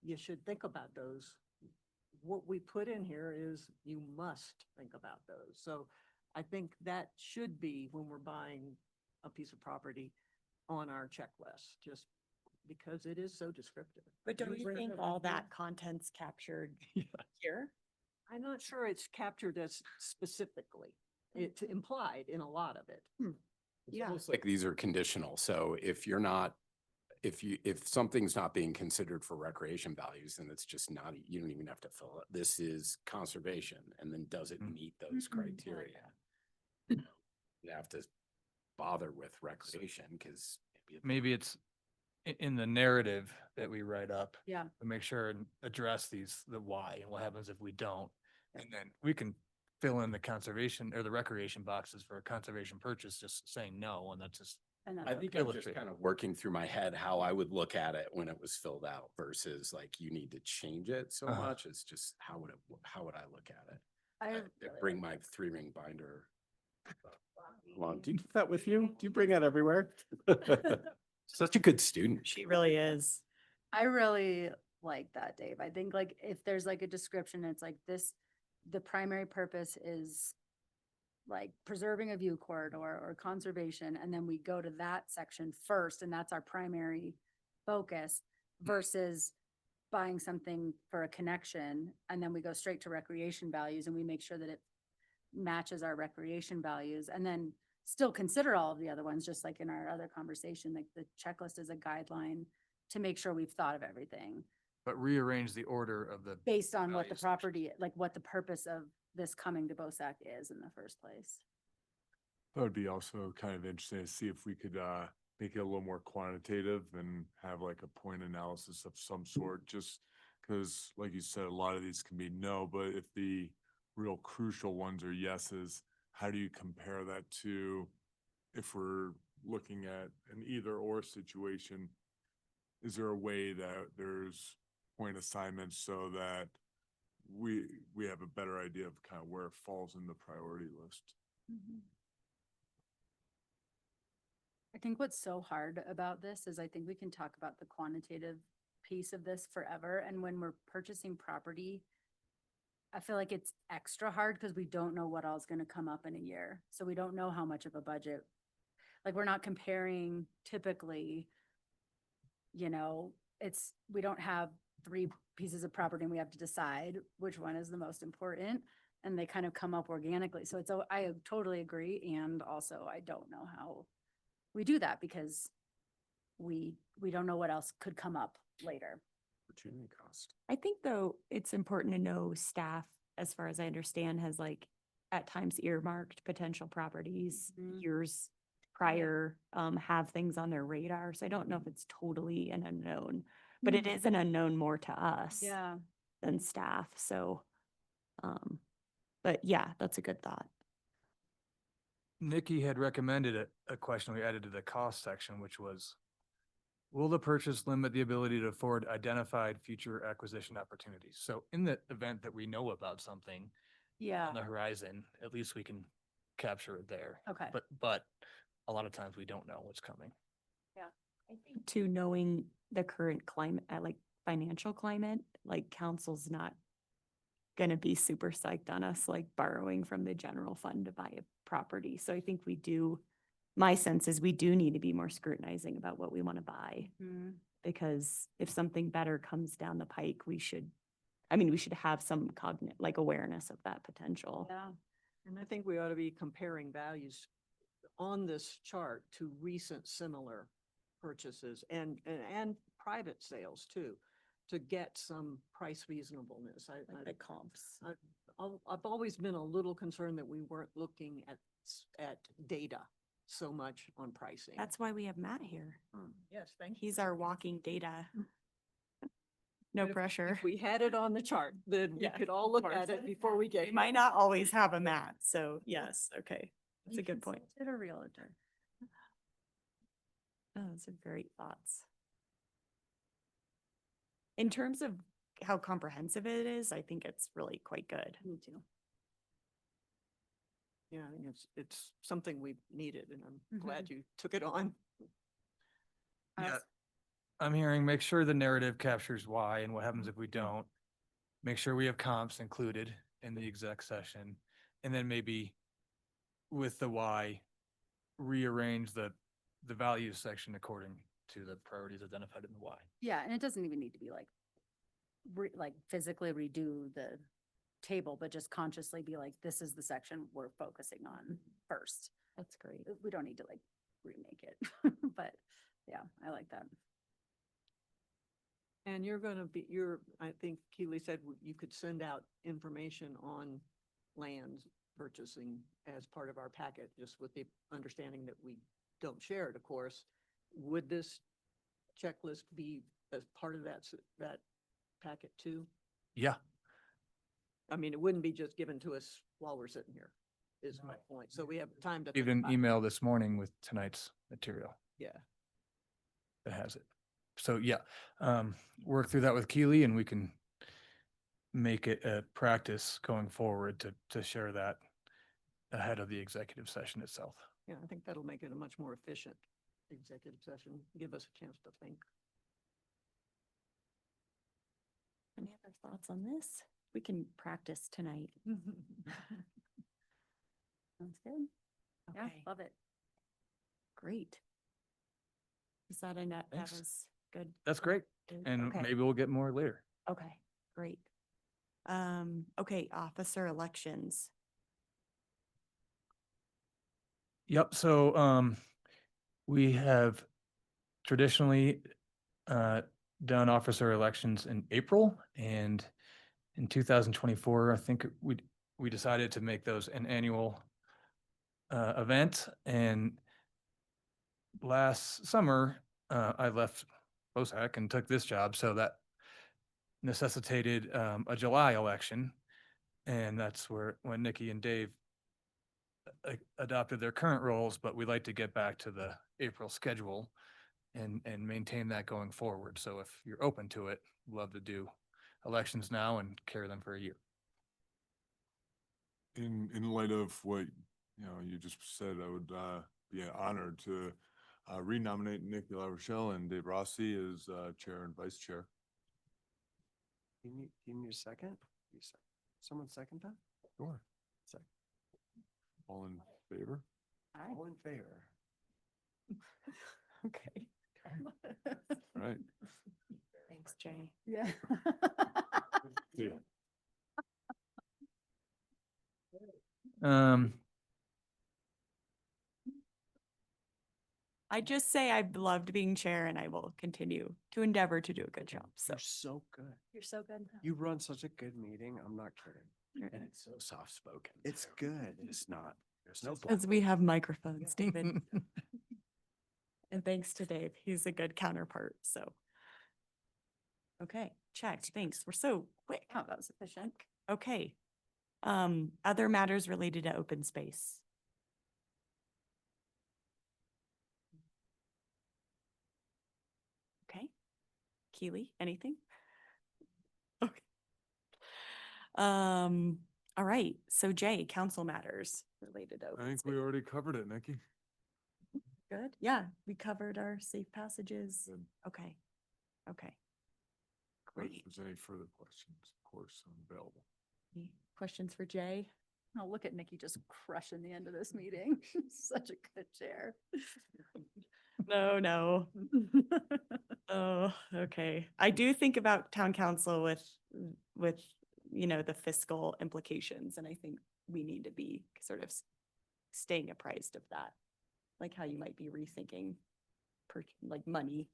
Speaker 4: you should think about those. What we put in here is you must think about those. So I think that should be when we're buying a piece of property on our checklist, just because it is so descriptive.
Speaker 1: But don't you think all that content's captured here?
Speaker 4: I'm not sure it's captured as specifically. It's implied in a lot of it.
Speaker 3: It's almost like these are conditional. So if you're not, if something's not being considered for recreation values, then it's just not, you don't even have to fill it. This is conservation. And then does it meet those criteria? You have to bother with recreation because
Speaker 2: Maybe it's in the narrative that we write up.
Speaker 6: Yeah.
Speaker 2: To make sure and address the why and what happens if we don't. And then we can fill in the conservation or the recreation boxes for a conservation purchase, just saying no, and that's just
Speaker 6: And
Speaker 3: I
Speaker 6: that's
Speaker 3: think
Speaker 6: okay.
Speaker 3: I'm just
Speaker 2: Illustrate.
Speaker 3: kind of working through my head how I would look at it when it was filled out versus like you need to change it so
Speaker 2: Uh-huh.
Speaker 3: much. It's just how would I look at it?
Speaker 6: I
Speaker 3: I
Speaker 6: really
Speaker 3: bring
Speaker 6: like
Speaker 3: my 3-ring binder. Along. Do you do that with you? Do you bring that everywhere? Such a good student.
Speaker 1: She really is.
Speaker 6: I really like that, Dave. I think like if there's like a description, it's like this, the primary purpose is like preserving a view corridor or conservation, and then we go to that section first, and that's our primary focus versus buying something for a connection, and then we go straight to recreation values and we make sure that it matches our recreation values, and then still consider all of the other ones, just like in our other conversation, like the checklist is a guideline to make sure we've thought of everything
Speaker 2: But rearrange the order of the,
Speaker 6: based on what the
Speaker 2: Values.
Speaker 6: property, like what the purpose of this coming to BOSAC is in the first place.
Speaker 7: That would be also kind of interesting to see if we could make it a little more quantitative and have like a point analysis of some sort, just because like you said, a lot of these can be no, but if the real crucial ones are yeses, how do you compare that to if we're looking at an either or situation? Is there a way that there's point assignments so that we have a better idea of kind of where it falls in the priority list?
Speaker 6: I think what's so hard about this is I think we can talk about the quantitative piece of this forever. And when we're purchasing property, I feel like it's extra hard because we don't know what all is going to come up in a year. So we don't know how much of a budget, like we're not comparing typically, you know, we don't have 3 pieces of property and we have to decide which one is the most important, and they kind of come up organically. So I totally agree. And also I don't know how we do that because we don't know what else could come up later.
Speaker 3: Opportunity cost.
Speaker 1: I think though, it's important to know staff, as far as I understand, has like at times earmarked potential properties
Speaker 6: Mhm.
Speaker 1: years prior, have things on their radar. So I don't know if it's totally an unknown, but it is an unknown more to us
Speaker 6: Yeah.
Speaker 1: than staff. So, but yeah, that's a good thought.
Speaker 2: Nikki had recommended a question we added to the cost section, which was, will the purchase limit the ability to afford identified future acquisition opportunities? So in the event that we know about something
Speaker 6: Yeah.
Speaker 2: on the horizon, at least we can capture it there.
Speaker 6: Okay.
Speaker 2: But a lot of times we don't know what's coming.
Speaker 1: I think too, knowing the current climate, like financial climate, like council's not gonna be super psyched on us, like borrowing from the general fund to buy a property. So I think my sense is we do need to be more scrutinizing about what we want to buy.
Speaker 6: Mhm.
Speaker 1: Because if something better comes down the pike, we should have some like awareness of that potential.
Speaker 6: Yeah.
Speaker 4: And I think we ought to be comparing values on this chart to recent similar purchases and private sales too, to get some price reasonableness.
Speaker 1: Like the comps.
Speaker 4: I've always been a little concerned that we weren't looking at data so much on pricing.
Speaker 1: That's why we have Matt here.
Speaker 4: Yes, thank you.
Speaker 1: He's our walking data. No
Speaker 4: But if
Speaker 1: pressure.
Speaker 4: we had it on the chart, then we
Speaker 1: Yeah,
Speaker 4: could all
Speaker 1: of
Speaker 4: look
Speaker 1: course.
Speaker 4: at it before we
Speaker 1: We
Speaker 4: get.
Speaker 1: might not always have a Matt, so yes, okay. That's a good point.
Speaker 6: Consulted a realtor.
Speaker 1: Oh, those are great thoughts. In terms of how comprehensive it is, I think it's really quite good.
Speaker 6: Me too.
Speaker 4: Yeah, I think it's something we've needed, and I'm
Speaker 6: Mhm.
Speaker 4: glad you took it on.
Speaker 2: Yeah, I'm hearing, make sure the narrative captures why and what happens if we don't. Make sure we have comps included in the exec session, and then maybe with the why, rearrange the value section according to the priorities identified in the why.
Speaker 6: Yeah, and it doesn't even need to be like, like physically redo the table, but just consciously be like, this is the section we're focusing on first.
Speaker 1: That's great.
Speaker 6: We don't need to like remake it, but yeah, I like that.
Speaker 4: And I think Keely said you could send out information on land purchasing as part of our packet, just with the understanding that we don't share it, of course. Would this checklist be as part of that packet too?
Speaker 2: Yeah,
Speaker 4: I mean, it wouldn't be just given to us while we're sitting here. is my point. So we have time to. think
Speaker 2: Even
Speaker 4: about it.
Speaker 2: email this morning with tonight's material
Speaker 4: Yeah.
Speaker 2: that has it. So yeah, work through that with Keely and we can make it a practice going forward to share that ahead of the executive session itself.
Speaker 4: Yeah, I think that'll make it a much more efficient executive session, give us a chance to think.
Speaker 1: Any other thoughts on this? We can practice tonight. Sounds good.
Speaker 6: Yeah,
Speaker 1: Okay,
Speaker 6: love it.
Speaker 1: great. Is that a net? That
Speaker 2: Thanks.
Speaker 1: was good.
Speaker 2: That's great. And
Speaker 1: Okay.
Speaker 2: maybe we'll get more later.
Speaker 1: Okay, great. Okay, officer elections.
Speaker 2: Yep. So, we have traditionally, done officer elections in April, and in 2024, I think we decided to make those an annual event. And last summer, I left BOSAC and took this job, so that necessitated a July election, and that's when Nikki and Dave adopted their current roles, but we'd like to get back to the April schedule and maintain that going forward. So if you're open to it, love to do elections now and carry them for a year.
Speaker 7: In light of what, you just said, I would be honored to renominate Nikki LaRochelle and Dave Rossi as chair and vice chair.
Speaker 9: You need a second? Someone second that?
Speaker 7: Sure.
Speaker 9: Second.
Speaker 7: All in favor?
Speaker 9: All in favor?
Speaker 1: Okay.
Speaker 7: Right.
Speaker 1: Thanks, Jay.
Speaker 6: Yeah.
Speaker 7: Yeah.
Speaker 1: I just say I've loved being chair and I will continue to endeavor to do a good job. So
Speaker 9: You're so good.
Speaker 6: You're so good.
Speaker 9: You run such a good meeting. I'm not kidding.
Speaker 3: And it's so soft spoken.
Speaker 9: It's good.
Speaker 3: It's not, there's no.
Speaker 1: as we have microphones, David. And thanks to Dave, he's a good counterpart, so. Okay, check, thanks, we're so quick.
Speaker 6: Oh, that was efficient.
Speaker 1: Okay. Other matters related to open space. Okay. Keely, anything? Okay. All right, so Jay, council matters related to
Speaker 7: I
Speaker 1: open
Speaker 7: think
Speaker 1: space.
Speaker 7: we already covered it, Nikki.
Speaker 1: Good, yeah, we covered our safe passages.
Speaker 7: Good.
Speaker 1: Okay, okay.
Speaker 7: If
Speaker 1: Great.
Speaker 7: there's any further questions, of course, I'm available.
Speaker 1: Any questions for Jay?
Speaker 6: Oh, look at Nikki just crushing the end of this meeting. Such a good chair.
Speaker 1: No. Oh, okay. I do think about town council with, the fiscal implications, and I think we need to be sort of staying apprised of that. Like how you might be rethinking like money.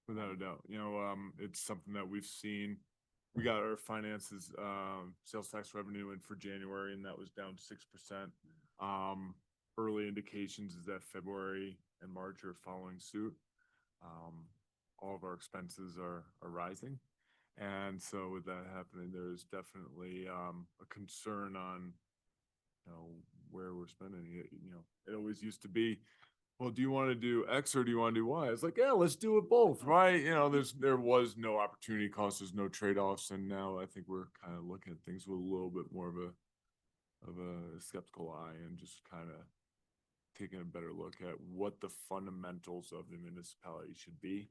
Speaker 7: Without a doubt, it's something that we've seen. We got our finances, sales tax revenue in for January, and that was down 6%. Early indications is that February and March are following suit. All of our expenses are rising. And so with that happening, there's definitely a concern on, where we're spending it. It always used to be, well, do you want to do X or do you want to do Y? It's like, yeah, let's do it both, right? There was no opportunity cost, there's no trade-offs, and now I think we're kind of looking at things with a little bit more of a skeptical eye and just kind of taking a better look at what the fundamentals of the municipality should be,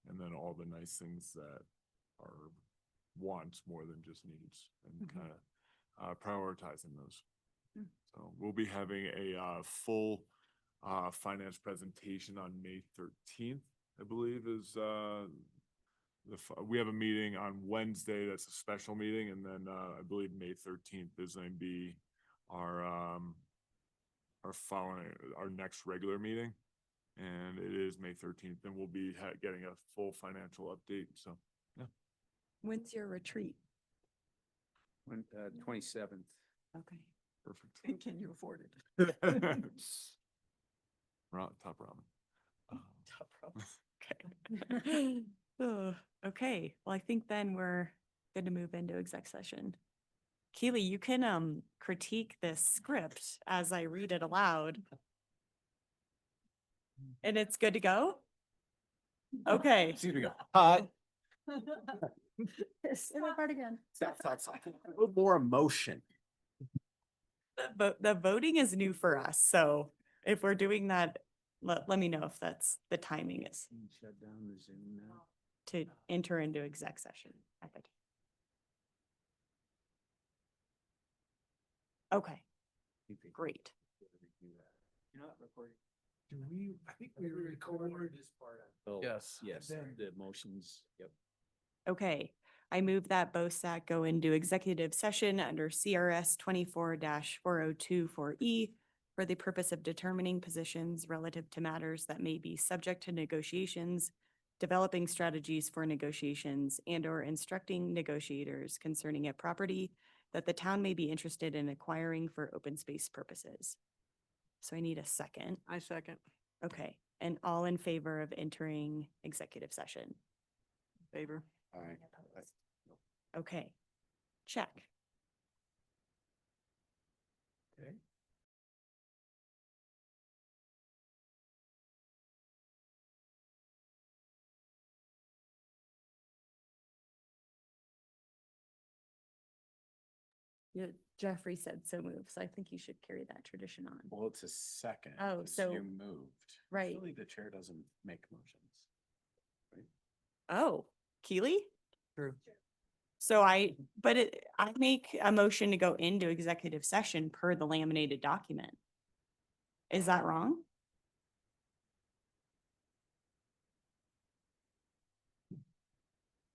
Speaker 7: and then all the nice things that are wants more than just needs, and kind of prioritizing those. So we'll be having a full finance presentation on May 13th, I believe is we have a meeting on Wednesday. That's a special meeting. And then I believe May 13th is going to be our following our next regular meeting. And it is May 13th. And we'll be getting a full financial update. So, yeah.
Speaker 1: When's your retreat?
Speaker 3: 27th.
Speaker 1: Okay.
Speaker 7: Perfect.
Speaker 4: And can you afford it?
Speaker 7: Top ramen.
Speaker 1: Top row. Okay. Oh, okay, well, I think then we're good to move into exec session. Keely, you can critique this script as I read it aloud. And it's good to go? Okay.
Speaker 3: Here we go.
Speaker 6: Say that part again.
Speaker 3: A little more emotion.
Speaker 1: The voting is new for us, so if we're doing that, let me know if that's the timing is
Speaker 4: Shut down the Zoom now.
Speaker 1: to enter into exec session. at the time. Okay, great.
Speaker 3: You're not recording.
Speaker 12: Do we, I think we record.
Speaker 3: This part of.
Speaker 2: Yes.
Speaker 3: Yes,
Speaker 12: Then-
Speaker 3: the motions, yep.
Speaker 1: Okay, I move that BOSAC go into executive session under CRS 24-4024E for the purpose of determining positions relative to matters that may be subject to negotiations, developing strategies for negotiations, and or instructing negotiators concerning a property that the town may be interested in acquiring for open space purposes. So I need a second.
Speaker 4: I second.
Speaker 1: Okay, and all in favor of entering executive session?
Speaker 4: Favor.
Speaker 3: All right.
Speaker 1: Okay, check.
Speaker 12: Okay.
Speaker 1: Yeah, Jeffrey said so moved, so I think you should carry that tradition on.
Speaker 3: Well, it's a second.
Speaker 1: Oh,
Speaker 3: 'cause
Speaker 1: so-
Speaker 3: You moved.
Speaker 1: right.
Speaker 3: Usually the chair doesn't make motions.
Speaker 1: Oh, Keely?
Speaker 4: True.
Speaker 1: So I make a motion to go into executive session per the laminated document. Is that wrong?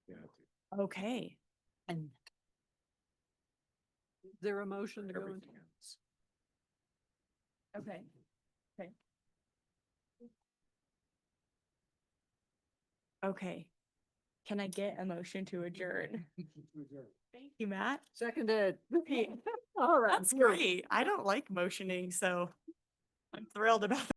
Speaker 3: Yeah.
Speaker 1: Okay,
Speaker 4: And. Is there a motion to go into?
Speaker 3: Everything else.
Speaker 1: okay, okay. Okay. Can I get a motion to adjourn? Thank you, Matt.
Speaker 4: Seconded.
Speaker 1: Okay,
Speaker 4: All right.
Speaker 1: that's great. I don't like motioning, so I'm thrilled about